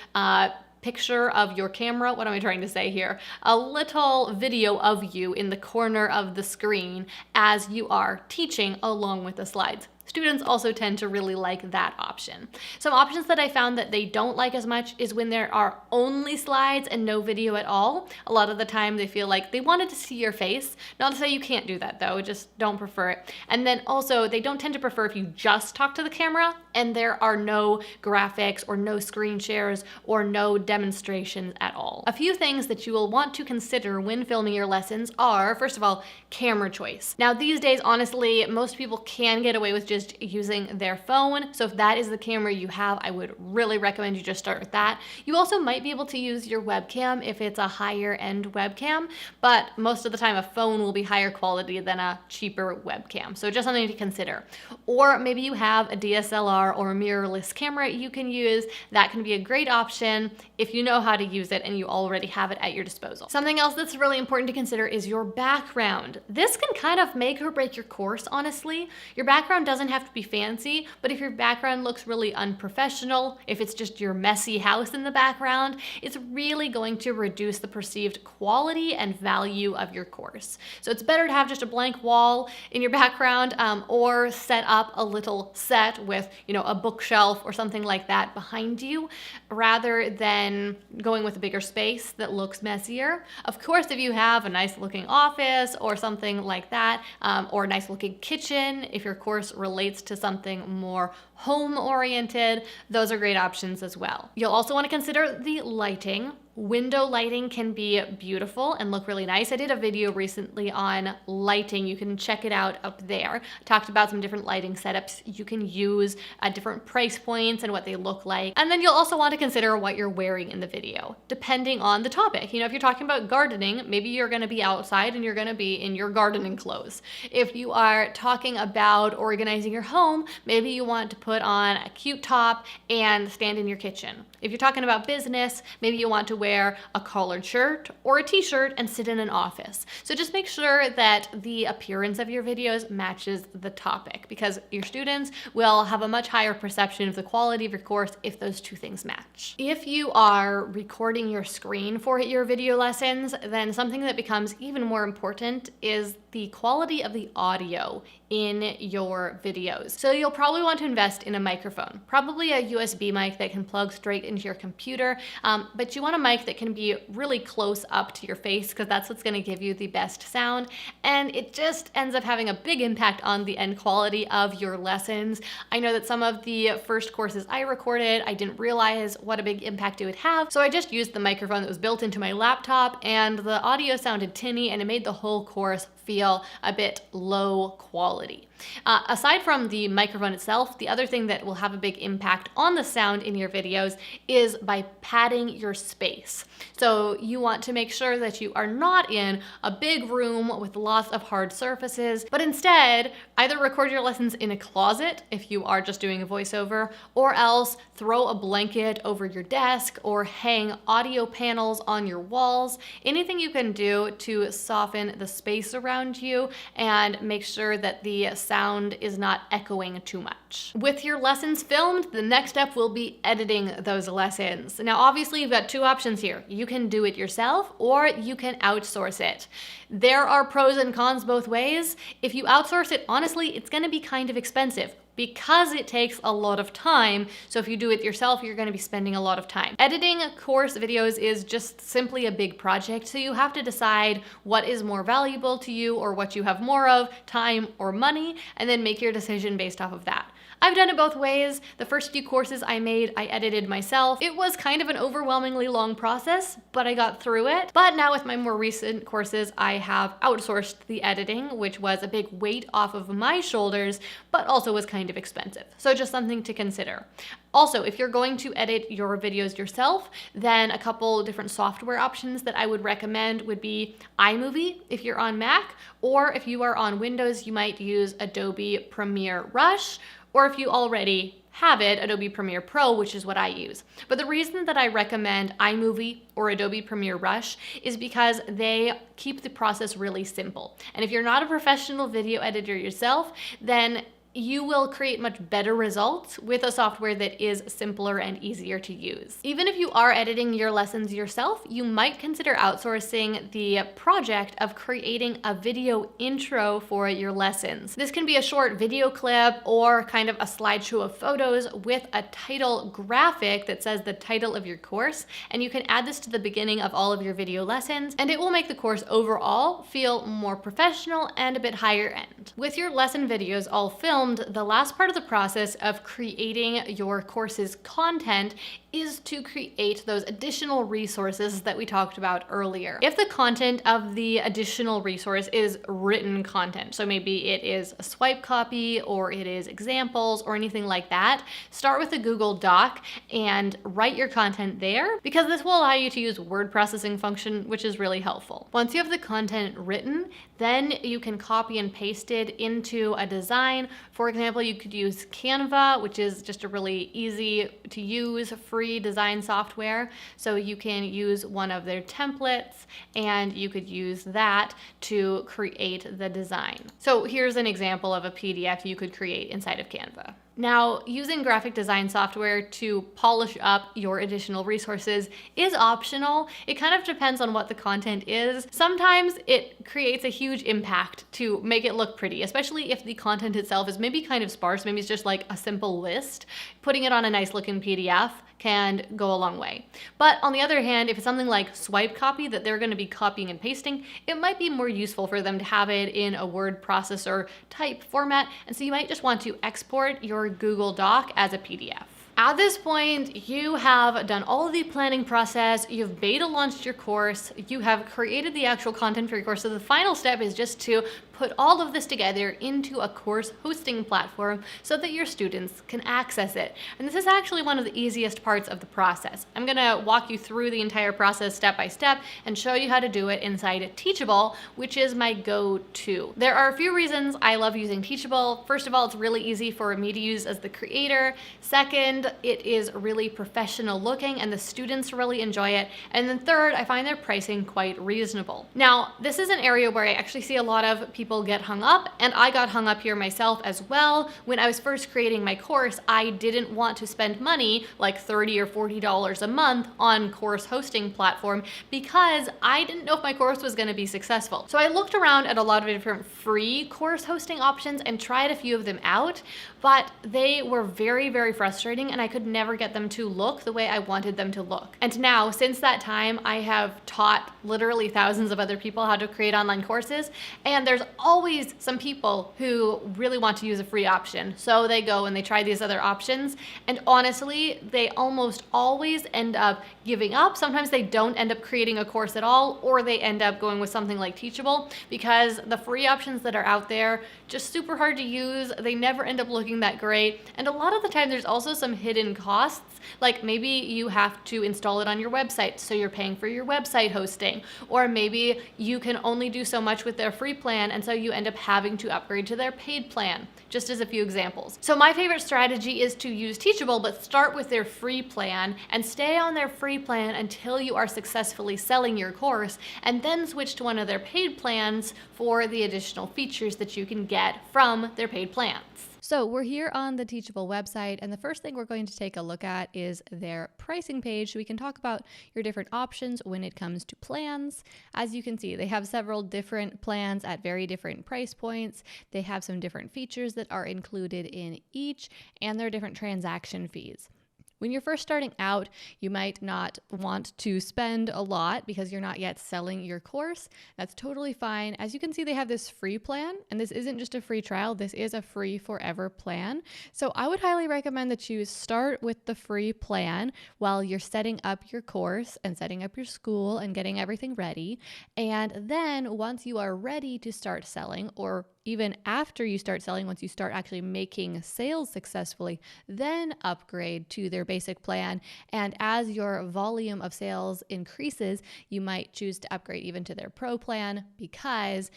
Speaker 1: picture of your camera. What am I trying to say here? A little video of you in the corner of the screen as you are teaching along with the slides. Students also tend to really like that option. Some options that I found that they don't like as much is when there are only slides and no video at all. A lot of the time they feel like they wanted to see your face. Not to say you can't do that though, just don't prefer it. And then also they don't tend to prefer if you just talk to the camera and there are no graphics or no screen shares or no demonstrations at all. A few things that you will want to consider when filming your lessons are, first of all, camera choice. Now these days, honestly, most people can get away with just using their phone. So if that is the camera you have, I would really recommend you just start with that. You also might be able to use your webcam if it's a higher end webcam, but most of the time a phone will be higher quality than a cheaper webcam. So just something to consider. Or maybe you have a DSLR or a mirrorless camera you can use. That can be a great option if you know how to use it and you already have it at your disposal. Something else that's really important to consider is your background. This can kind of make or break your course, honestly. Your background doesn't have to be fancy, but if your background looks really unprofessional, if it's just your messy house in the background, it's really going to reduce the perceived quality and value of your course. So it's better to have just a blank wall in your background or set up a little set with, a bookshelf or something like that behind you rather than going with a bigger space that looks messier. Of course, if you have a nice looking office or something like that, or a nice looking kitchen, if your course relates to something more home oriented, those are great options as well. You'll also want to consider the lighting. Window lighting can be beautiful and look really nice. I did a video recently on lighting. You can check it out up there. I talked about some different lighting setups you can use at different price points and what they look like. And then you'll also want to consider what you're wearing in the video, depending on the topic. If you're talking about gardening, maybe you're going to be outside and you're going to be in your gardening clothes. If you are talking about organizing your home, maybe you want to put on a cute top and stand in your kitchen. If you're talking about business, maybe you want to wear a collared shirt or a t-shirt and sit in an office. So just make sure that the appearance of your videos matches the topic, because your students will have a much higher perception of the quality of your course if those two things match. If you are recording your screen for your video lessons, then something that becomes even more important is the quality of the audio in your videos. So you'll probably want to invest in a microphone, probably a USB mic that can plug straight into your computer, but you want a mic that can be really close up to your face because that's what's going to give you the best sound, and it just ends up having a big impact on the end quality of your lessons. I know that some of the first courses I recorded, I didn't realize what a big impact it would have, so I just used the microphone that was built into my laptop, and the audio sounded tinny and it made the whole course feel a bit low quality. Aside from the microphone itself, the other thing that will have a big impact on the sound in your videos is by padding your space. So you want to make sure that you are not in a big room with lots of hard surfaces, but instead either record your lessons in a closet if you are just doing a voiceover, or else throw a blanket over your desk or hang audio panels on your walls. Anything you can do to soften the space around you and make sure that the sound is not echoing too much. With your lessons filmed, the next step will be editing those lessons. Now, obviously, you've got two options here. You can do it yourself or you can outsource it. There are pros and cons both ways. If you outsource it, honestly, it's going to be kind of expensive because it takes a lot of time. So if you do it yourself, you're going to be spending a lot of time. Editing course videos is just simply a big project, so you have to decide what is more valuable to you or what you have more of, time or money, and then make your decision based off of that. I've done it both ways. The first few courses I made, I edited myself. It was kind of an overwhelmingly long process, but I got through it. But now with my more recent courses, I have outsourced the editing, which was a big weight off of my shoulders, but also was kind of expensive. So just something to consider. Also, if you're going to edit your videos yourself, then a couple different software options that I would recommend would be iMovie if you're on Mac, or if you are on Windows, you might use Adobe Premiere Rush, or if you already have it, Adobe Premiere Pro, which is what I use. But the reason that I recommend iMovie or Adobe Premiere Rush is because they keep the process really simple. And if you're not a professional video editor yourself, then you will create much better results with a software that is simpler and easier to use. Even if you are editing your lessons yourself, you might consider outsourcing the project of creating a video intro for your lessons. This can be a short video clip or kind of a slideshow of photos with a title graphic that says the title of your course, and you can add this to the beginning of all of your video lessons, and it will make the course overall feel more professional and a bit higher end. With your lesson videos all filmed, the last part of the process of creating your course's content is to create those additional resources that we talked about earlier. If the content of the additional resource is written content, so maybe it is a swipe copy or it is examples or anything like that, start with a Google Doc and write your content there, because this will allow you to use word processing function, which is really helpful. Once you have the content written, then you can copy and paste it into a design. For example, you could use Canva, which is just a really easy to use, free design software. So you can use one of their templates and you could use that to create the design. So here's an example of a PDF you could create inside of Canva. Now, using graphic design software to polish up your additional resources is optional. It kind of depends on what the content is. Sometimes it creates a huge impact to make it look pretty, especially if the content itself is maybe kind of sparse, maybe it's just like a simple list. Putting it on a nice looking PDF can go a long way. But on the other hand, if it's something like swipe copy that they're going to be copying and pasting, it might be more useful for them to have it in a word processor type format. And so you might just want to export your Google Doc as a PDF. At this point, you have done all of the planning process, you've beta launched your course, you have created the actual content for your course. So the final step is just to put all of this together into a course hosting platform so that your students can access it. And this is actually one of the easiest parts of the process. I'm gonna walk you through the entire process step by step and show you how to do it inside Teachable, which is my go-to. There are a few reasons I love using Teachable. First of all, it's really easy for me to use as the creator. Second, it is really professional looking and the students really enjoy it. And then third, I find their pricing quite reasonable. Now, this is an area where I actually see a lot of people get hung up, and I got hung up here myself as well. When I was first creating my course, I didn't want to spend money like $30 or $40 a month on course hosting platform because I didn't know if my course was going to be successful. So I looked around at a lot of different free course hosting options and tried a few of them out, but they were very, very frustrating and I could never get them to look the way I wanted them to look. And now, since that time, I have taught literally thousands of other people how to create online courses, and there's always some people who really want to use a free option. So they go and they try these other options, and honestly, they almost always end up giving up. Sometimes they don't end up creating a course at all, or they end up going with something like Teachable because the free options that are out there just super hard to use. They never end up looking that great. And a lot of the time there's also some hidden costs, like maybe you have to install it on your website, so you're paying for your website hosting, or maybe you can only do so much with their free plan, and so you end up having to upgrade to their paid plan, just as a few examples. So my favorite strategy is to use Teachable, but start with their free plan and stay on their free plan until you are successfully selling your course, and then switch to one of their paid plans for the additional features that you can get from their paid plans. So we're here on the Teachable website, and the first thing we're going to take a look at is their pricing page. So we can talk about your different options when it comes to plans. As you can see, they have several different plans at very different price points. They have some different features that are included in each, and there are different transaction fees. When you're first starting out, you might not want to spend a lot because you're not yet selling your course. That's totally fine. As you can see, they have this free plan, and this isn't just a free trial. This is a free forever plan. So I would highly recommend that you start with the free plan while you're setting up your course and setting up your school and getting everything ready. And then once you are ready to start selling, or even after you start selling, once you start actually making sales successfully, then upgrade to their basic plan. And as your volume of sales increases, you might choose to upgrade even to their pro plan, because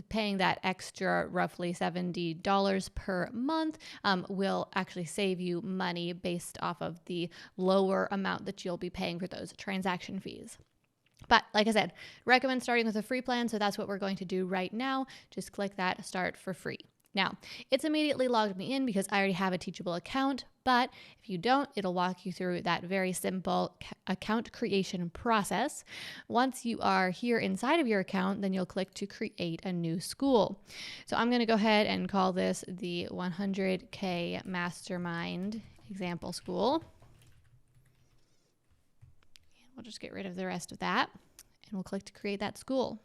Speaker 1: paying that extra roughly $70 per month will actually save you money based off of the lower amount that you'll be paying for those transaction fees. But like I said, recommend starting with a free plan. So that's what we're going to do right now. Just click that start for free. Now, it's immediately logged me in because I already have a Teachable account. But if you don't, it'll walk you through that very simple account creation process. Once you are here inside of your account, then you'll click to create a new school. So I'm going to go ahead and call this the 100K Mastermind Example School. We'll just get rid of the rest of that, and we'll click to create that school.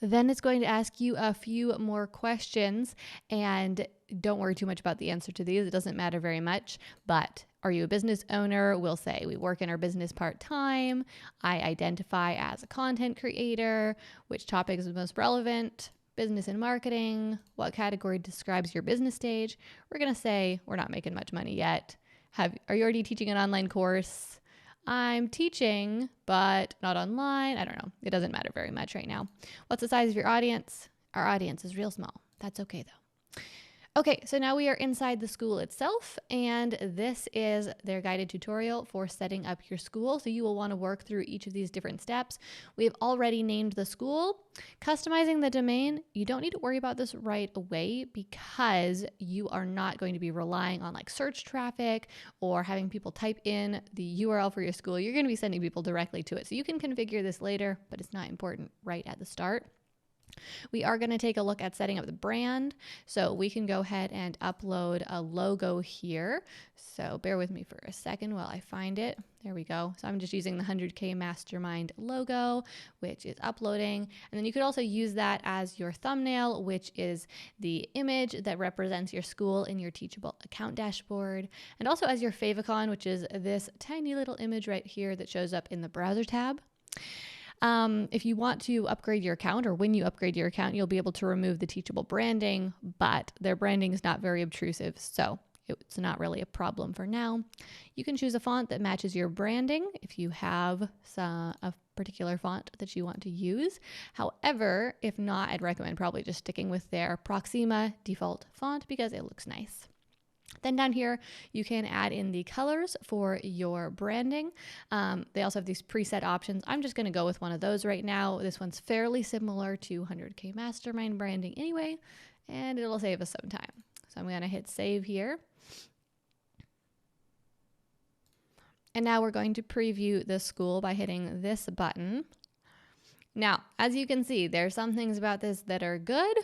Speaker 1: Then it's going to ask you a few more questions, and don't worry too much about the answer to these. It doesn't matter very much, but are you a business owner? We'll say we work in our business part-time. I identify as a content creator. Which topic is the most relevant? Business and marketing. What category describes your business stage? We're going to say we're not making much money yet. Are you already teaching an online course? I'm teaching, but not online. I don't know. It doesn't matter very much right now. What's the size of your audience? Our audience is real small. That's okay though. Okay, so now we are inside the school itself, and this is their guided tutorial for setting up your school. So you will want to work through each of these different steps. We've already named the school. Customizing the domain, you don't need to worry about this right away because you are not going to be relying on like search traffic or having people type in the URL for your school. You're going to be sending people directly to it. So you can configure this later, but it's not important right at the start. We are going to take a look at setting up the brand. So we can go ahead and upload a logo here. So bear with me for a second while I find it. There we go. So I'm just using the 100K Mastermind logo, which is uploading. And then you could also use that as your thumbnail, which is the image that represents your school in your Teachable account dashboard. And also as your favicon, which is this tiny little image right here that shows up in the browser tab. If you want to upgrade your account, or when you upgrade your account, you'll be able to remove the Teachable branding, but their branding is not very obtrusive, so it's not really a problem for now. You can choose a font that matches your branding if you have a particular font that you want to use. However, if not, I'd recommend probably just sticking with their Proxima default font because it looks nice. Then down here, you can add in the colors for your branding. They also have these preset options. I'm just going to go with one of those right now. This one's fairly similar to 100K Mastermind branding anyway, and it'll save us some time. So I'm going to hit save here. And now we're going to preview the school by hitting this button. Now, as you can see, there are some things about this that are good.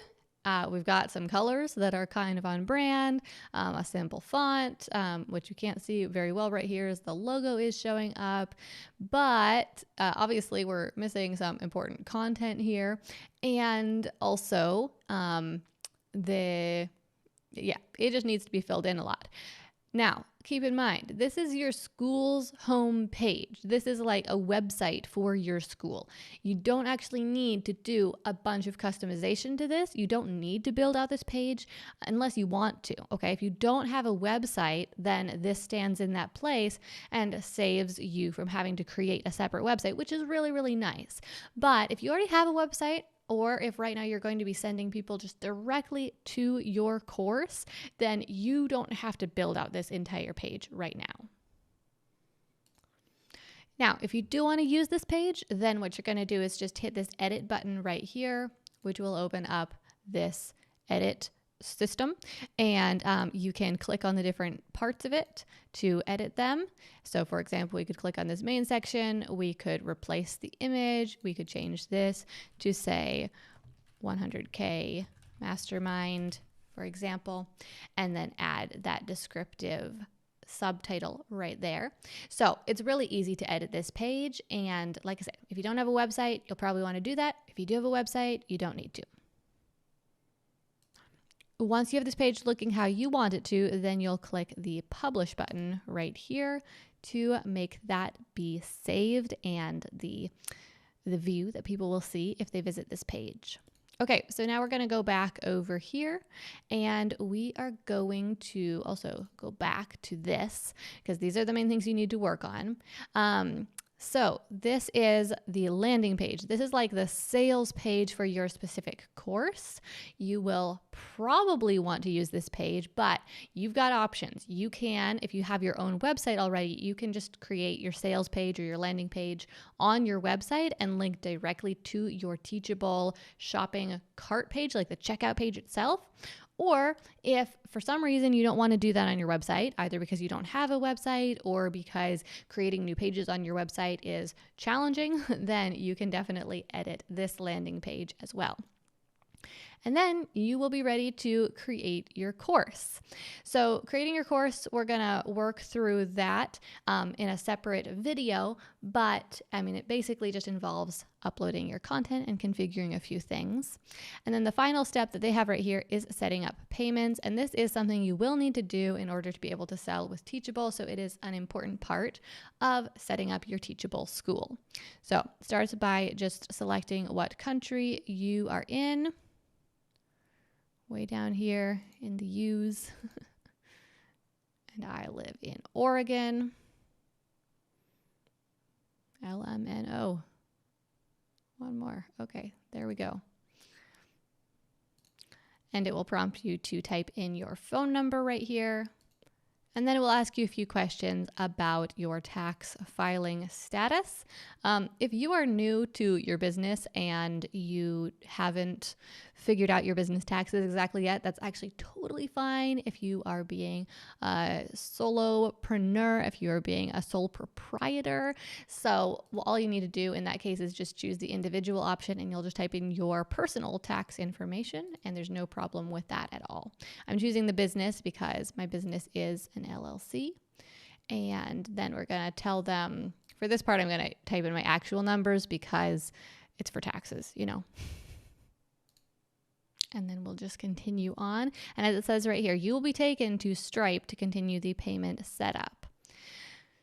Speaker 1: We've got some colors that are kind of on brand, a simple font, which you can't see very well right here as the logo is showing up, but obviously we're missing some important content here. And also it just needs to be filled in a lot. Now, keep in mind, this is your school's home page. This is like a website for your school. You don't actually need to do a bunch of customization to this. You don't need to build out this page unless you want to, okay? If you don't have a website, then this stands in that place and saves you from having to create a separate website, which is really, really nice. But if you already have a website, or if right now you're going to be sending people just directly to your course, then you don't have to build out this entire page right now. Now, if you do want to use this page, then what you're going to do is just hit this edit button right here. which will open up this edit system, and you can click on the different parts of it to edit them. So for example, we could click on this main section, we could replace the image, we could change this to say 100K mastermind, for example, and then add that descriptive subtitle right there. So it's really easy to edit this page. And like I said, if you don't have a website, you'll probably want to do that. If you do have a website, you don't need to. Once you have this page looking how you want it to, then you'll click the publish button right here to make that be saved and the view that people will see if they visit this page. Okay, so now we're going to go back over here, and we are going to also go back to this because these are the main things you need to work on. So this is the landing page. This is like the sales page for your specific course. You will probably want to use this page, but you've got options. You can, if you have your own website already, you can just create your sales page or your landing page on your website and link directly to your Teachable shopping cart page, like the checkout page itself. Or if for some reason you don't want to do that on your website, either because you don't have a website or because creating new pages on your website is challenging, then you can definitely edit this landing page as well. And then you will be ready to create your course. So creating your course, we're gonna work through that in a separate video, but I mean, it basically just involves uploading your content and configuring a few things. And then the final step that they have right here is setting up payments. And this is something you will need to do in order to be able to sell with Teachable. So it is an important part of setting up your Teachable school. So it starts by just selecting what country you are in. Way down here in the U's. And I live in Oregon. LMNO. One more. Okay, there we go. And it will prompt you to type in your phone number right here. And then it will ask you a few questions about your tax filing status. If you are new to your business and you haven't figured out your business taxes exactly yet, that's actually totally fine. If you are being a solopreneur, if you are being a sole proprietor. So all you need to do in that case is just choose the individual option, and you'll just type in your personal tax information, and there's no problem with that at all. I'm choosing the business because my business is an LLC. And then we're going to tell them, for this part, I'm going to type in my actual numbers because it's for taxes, you know. And then we'll just continue on. And as it says right here, you will be taken to Stripe to continue the payment setup.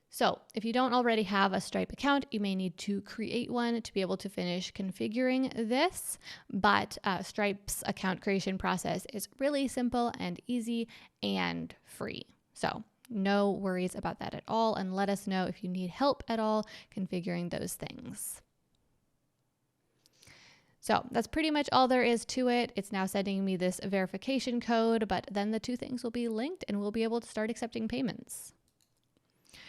Speaker 1: So if you don't already have a Stripe account, you may need to create one to be able to finish configuring this. But Stripe's account creation process is really simple and easy and free. So no worries about that at all. And let us know if you need help at all configuring those things. So that's pretty much all there is to it. It's now sending me this verification code, but then the two things will be linked and we'll be able to start accepting payments.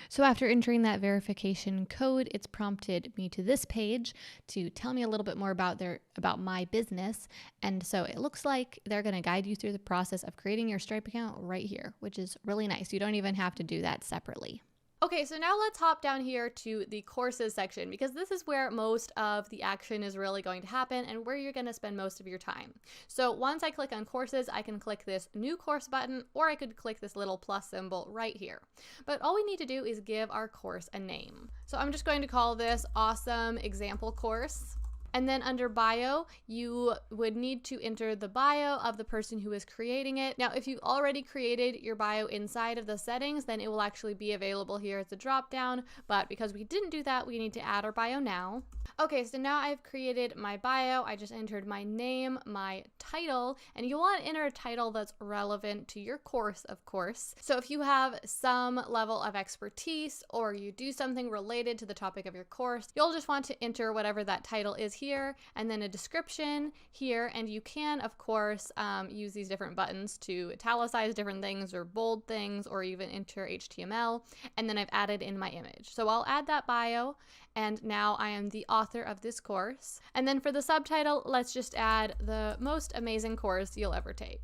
Speaker 1: So after entering that verification code, it's prompted me to this page to tell me a little bit more about my business. And so it looks like they're going to guide you through the process of creating your Stripe account right here, which is really nice. You don't even have to do that separately. Okay, so now let's hop down here to the courses section, because this is where most of the action is really going to happen and where you're going to spend most of your time. So once I click on courses, I can click this new course button, or I could click this little plus symbol right here. But all we need to do is give our course a name. So I'm just going to call this Awesome Example Course. And then under bio, you would need to enter the bio of the person who is creating it. Now, if you've already created your bio inside of the settings, then it will actually be available here as a drop down. But because we didn't do that, we need to add our bio now. Okay, so now I've created my bio. I just entered my name, my title, and you want to enter a title that's relevant to your course, of course. So if you have some level of expertise or you do something related to the topic of your course, you'll just want to enter whatever that title is here, and then a description here. And you can, of course, use these different buttons to italicize different things or bold things or even enter HTML. And then I've added in my image. So I'll add that bio, and now I am the author of this course. And then for the subtitle, let's just add the most amazing course you'll ever take.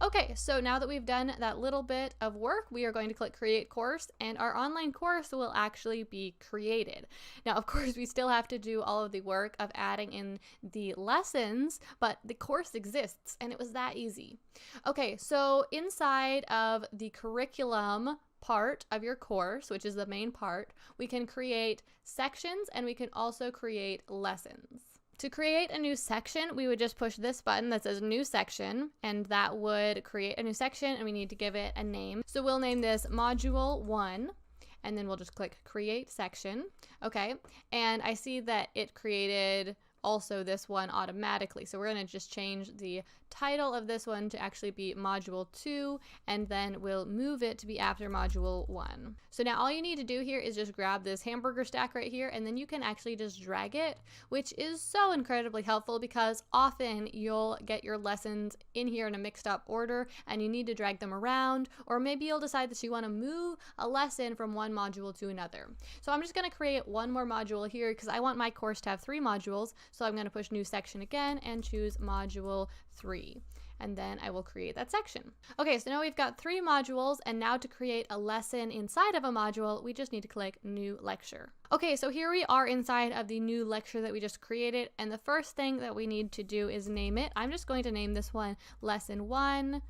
Speaker 1: Okay, so now that we've done that little bit of work, we are going to click Create Course, and our online course will actually be created. Now, of course, we still have to do all of the work of adding in the lessons, but the course exists, and it was that easy. Okay, so inside of the curriculum part of your course, which is the main part, we can create sections, and we can also create lessons. To create a new section, we would just push this button that says New Section, and that would create a new section, and we need to give it a name. So we'll name this Module 1, and then we'll just click Create Section. Okay, and I see that it created also this one automatically. So we're going to just change the title of this one to actually be Module 2, and then we'll move it to be after Module 1. So now all you need to do here is just grab this hamburger stack right here, and then you can actually just drag it, which is so incredibly helpful because often you'll get your lessons in here in a mixed up order and you need to drag them around, or maybe you'll decide that you want to move a lesson from one module to another. So I'm just going to create one more module here because I want my course to have 3 modules. So I'm going to push New Section again and choose Module 3, and then I will create that section. Okay, so now we've got 3 modules, and now to create a lesson inside of a module, we just need to click New Lecture. Okay, so here we are inside of the new lecture that we just created, and the first thing that we need to do is name it. I'm just going to name this one Lesson 1,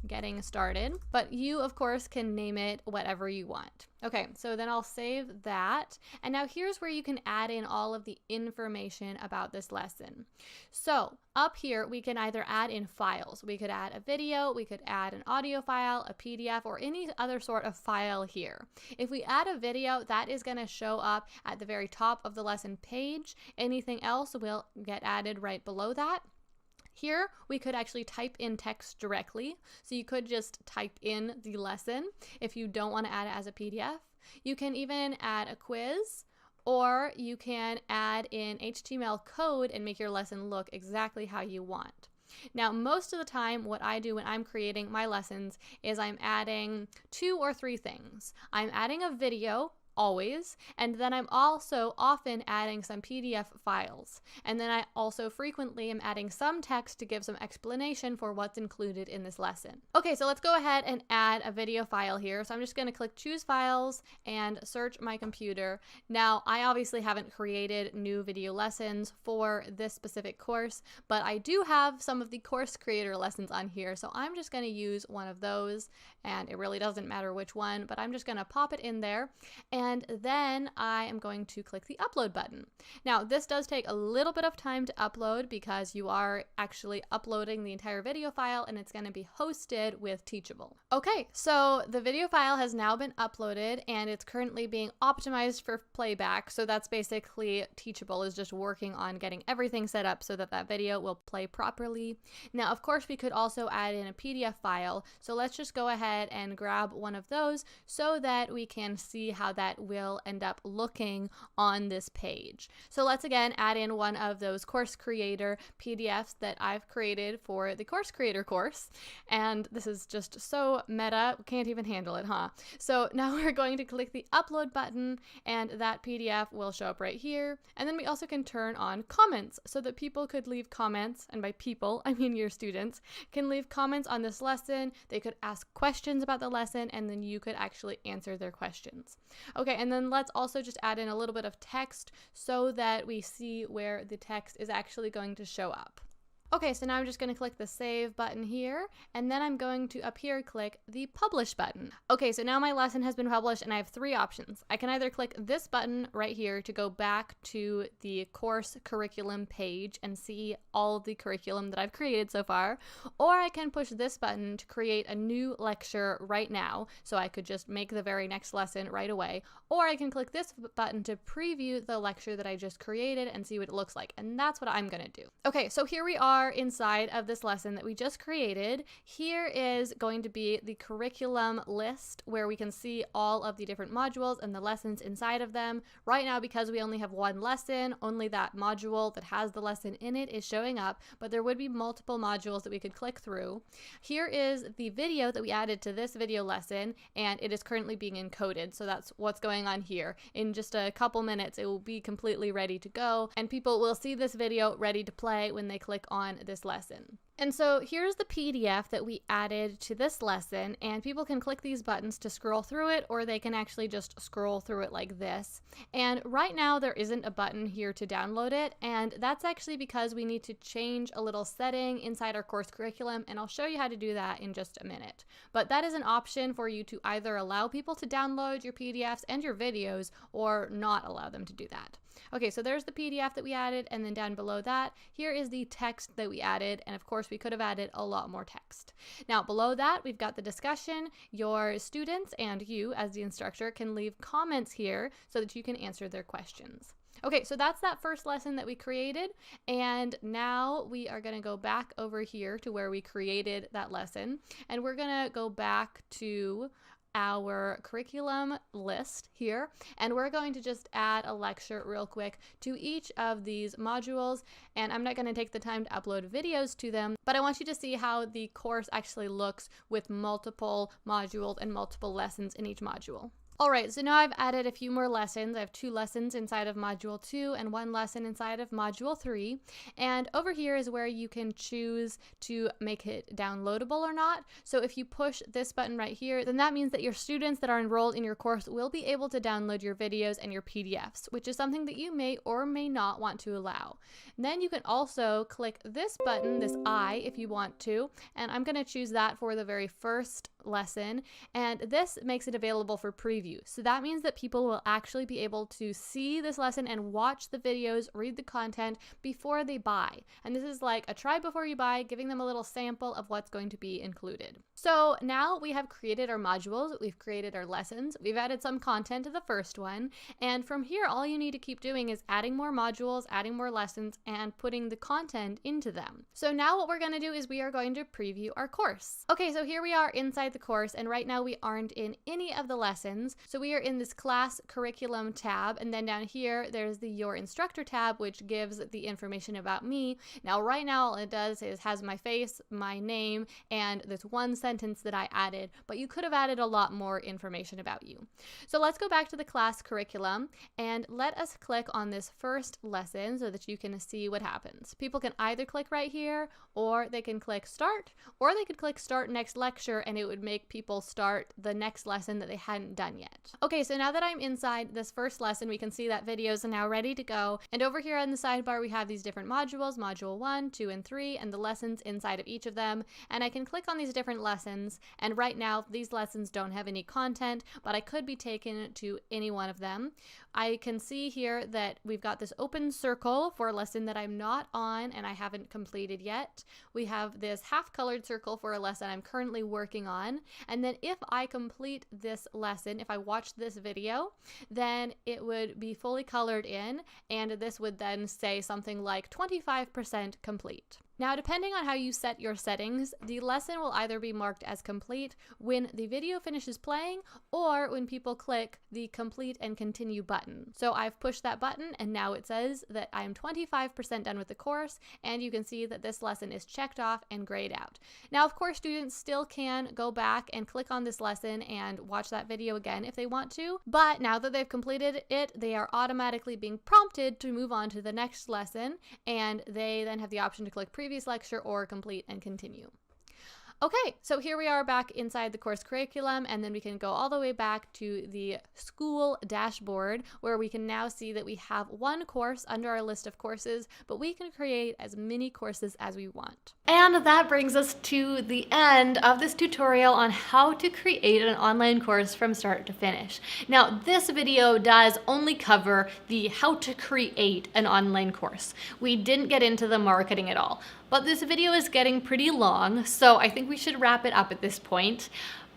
Speaker 1: Getting Started, but you of course can name it whatever you want. Okay, so then I'll save that, and now here's where you can add in all of the information about this lesson. So up here we can either add in files. We could add a video, we could add an audio file, a PDF, or any other sort of file here. If we add a video, that is going to show up at the very top of the lesson page. Anything else will get added right below that. Here, we could actually type in text directly. So you could just type in the lesson if you don't want to add it as a PDF. You can even add a quiz, or you can add in HTML code and make your lesson look exactly how you want. Now, most of the time, what I do when I'm creating my lessons is I'm adding 2 or 3 things. I'm adding a video, always, and then I'm also often adding some PDF files, and then I also frequently am adding some text to give some explanation for what's included in this lesson. Okay, so let's go ahead and add a video file here. So I'm just going to click Choose Files and search my computer. Now, I obviously haven't created new video lessons for this specific course, but I do have some of the course creator lessons on here, so I'm just going to use one of those, and it really doesn't matter which one, but I'm just going to pop it in there. And then I am going to click the upload button. Now, this does take a little bit of time to upload because you are actually uploading the entire video file, and it's going to be hosted with Teachable. Okay, so the video file has now been uploaded, and it's currently being optimized for playback. So that's basically Teachable is just working on getting everything set up so that that video will play properly. Now, of course, we could also add in a PDF file. So let's just go ahead and grab one of those so that we can see how that will end up looking on this page. So let's again add in one of those course creator PDFs that I've created for the course creator course. And this is just so meta, can't even handle it, huh? So now we're going to click the upload button, and that PDF will show up right here. And then we also can turn on comments so that people could leave comments, and by people, I mean your students, can leave comments on this lesson. They could ask questions about the lesson, and then you could actually answer their questions. Okay, and then let's also just add in a little bit of text so that we see where the text is actually going to show up. Okay, so now I'm just going to click the save button here, and then I'm going to up here click the publish button. Okay, so now my lesson has been published, and I have 3 options. I can either click this button right here to go back to the course curriculum page and see all of the curriculum that I've created so far, or I can push this button to create a new lecture right now, so I could just make the very next lesson right away, or I can click this button to preview the lecture that I just created and see what it looks like, and that's what I'm going to do. Okay, so here we are are inside of this lesson that we just created. Here is going to be the curriculum list where we can see all of the different modules and the lessons inside of them. Right now, because we only have one lesson, only that module that has the lesson in it is showing up, but there would be multiple modules that we could click through. Here is the video that we added to this video lesson, and it is currently being encoded. So that's what's going on here. In just a couple minutes, it will be completely ready to go, and people will see this video ready to play when they click on this lesson. And so here's the PDF that we added to this lesson, and people can click these buttons to scroll through it, or they can actually just scroll through it like this. And right now there isn't a button here to download it, and that's actually because we need to change a little setting inside our course curriculum, and I'll show you how to do that in just a minute. But that is an option for you to either allow people to download your PDFs and your videos, or not allow them to do that. Okay, so there's the PDF that we added, and then down below that, here is the text that we added, and of course we could have added a lot more text. Now below that, we've got the discussion. Your students and you as the instructor can leave comments here so that you can answer their questions. Okay, so that's that first lesson that we created, and now we are going to go back over here to where we created that lesson, and we're going to go back to our curriculum list here, and we're going to just add a lecture real quick to each of these modules. And I'm not going to take the time to upload videos to them, but I want you to see how the course actually looks with multiple modules and multiple lessons in each module. Alright, so now I've added a few more lessons. I have 2 lessons inside of Module 2 and 1 lesson inside of Module 3. And over here is where you can choose to make it downloadable or not. So if you push this button right here, then that means that your students that are enrolled in your course will be able to download your videos and your PDFs, which is something that you may or may not want to allow. And then you can also click this button, this I, if you want to, and I'm going to choose that for the very first lesson, and this makes it available for preview. So that means that people will actually be able to see this lesson and watch the videos, read the content before they buy. And this is like a try before you buy, giving them a little sample of what's going to be included. So now we have created our modules, we've created our lessons, we've added some content to the first one, and from here all you need to keep doing is adding more modules, adding more lessons, and putting the content into them. So now what we're going to do is we are going to preview our course. Okay, so here we are inside the course, and right now we aren't in any of the lessons. So we are in this class curriculum tab, and then down here there's the Your Instructor tab, which gives the information about me. Now right now all it does is has my face, my name, and this one sentence that I added, but you could have added a lot more information about you. So let's go back to the class curriculum and let us click on this first lesson so that you can see what happens. People can either click right here, or they can click start, or they could click start next lecture, and it would make people start the next lesson that they hadn't done yet. Okay, so now that I'm inside this first lesson, we can see that videos are now ready to go. And over here on the sidebar, we have these different modules, module 1, 2, and 3, and the lessons inside of each of them. And I can click on these different lessons. And right now, these lessons don't have any content, but I could be taken to any one of them. I can see here that we've got this open circle for a lesson that I'm not on and I haven't completed yet. We have this half-colored circle for a lesson I'm currently working on. And then if I complete this lesson, if I watch this video, then it would be fully colored in, and this would then say something like 25% complete. Now, depending on how you set your settings, the lesson will either be marked as complete when the video finishes playing or when people click the complete and continue button. So I've pushed that button and now it says that I'm 25% done with the course, and you can see that this lesson is checked off and grayed out. Now, of course, students still can go back and click on this lesson and watch that video again if they want to, but now that they've completed it, they are automatically being prompted to move on to the next lesson, and they then have the option to click previous lecture or complete and continue. Okay, so here we are back inside the course curriculum, and then we can go all the way back to the school dashboard where we can now see that we have one course under our list of courses, but we can create as many courses as we want. And that brings us to the end of this tutorial on how to create an online course from start to finish. Now, this video does only cover the how to create an online course. We didn't get into the marketing at all. But this video is getting pretty long, so I think we should wrap it up at this point.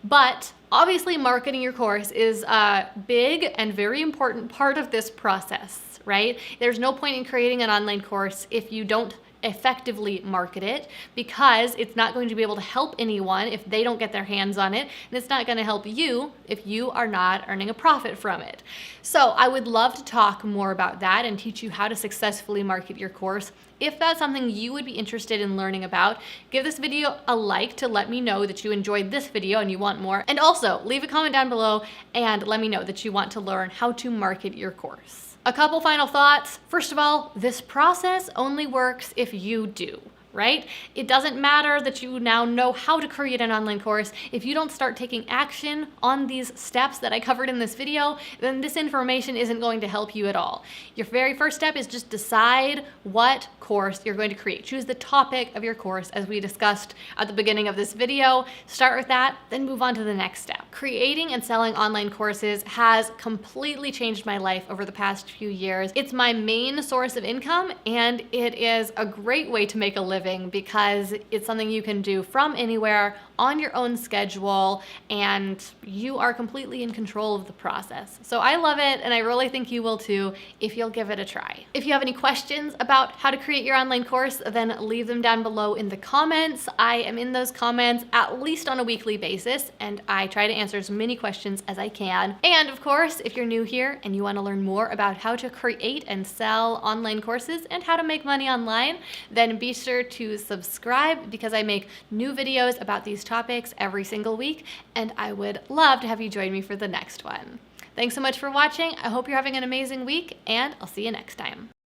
Speaker 1: But obviously marketing your course is a big and very important part of this process, right? There's no point in creating an online course if you don't effectively market it, because it's not going to be able to help anyone if they don't get their hands on it, and it's not going to help you if you are not earning a profit from it. So I would love to talk more about that and teach you how to successfully market your course. If that's something you would be interested in learning about, give this video a like to let me know that you enjoyed this video and you want more. And also leave a comment down below and let me know that you want to learn how to market your course. A couple final thoughts. First of all, this process only works if you do, right? It doesn't matter that you now know how to create an online course. If you don't start taking action on these steps that I covered in this video, then this information isn't going to help you at all. Your very first step is just decide what course you're going to create. Choose the topic of your course, as we discussed at the beginning of this video. Start with that, then move on to the next step. Creating and selling online courses has completely changed my life over the past few years. It's my main source of income, and it is a great way to make a living because it's something you can do from anywhere on your own schedule, and you are completely in control of the process. So I love it, and I really think you will too if you'll give it a try. If you have any questions about how to create your online course, then leave them down below in the comments. I am in those comments at least on a weekly basis, and I try to answer as many questions as I can. And of course, if you're new here and you want to learn more about how to create and sell online courses and how to make money online, then be sure to subscribe, because I make new videos about these topics every single week, and I would love to have you join me for the next one. Thanks so much for watching. I hope you're having an amazing week, and I'll see you next time.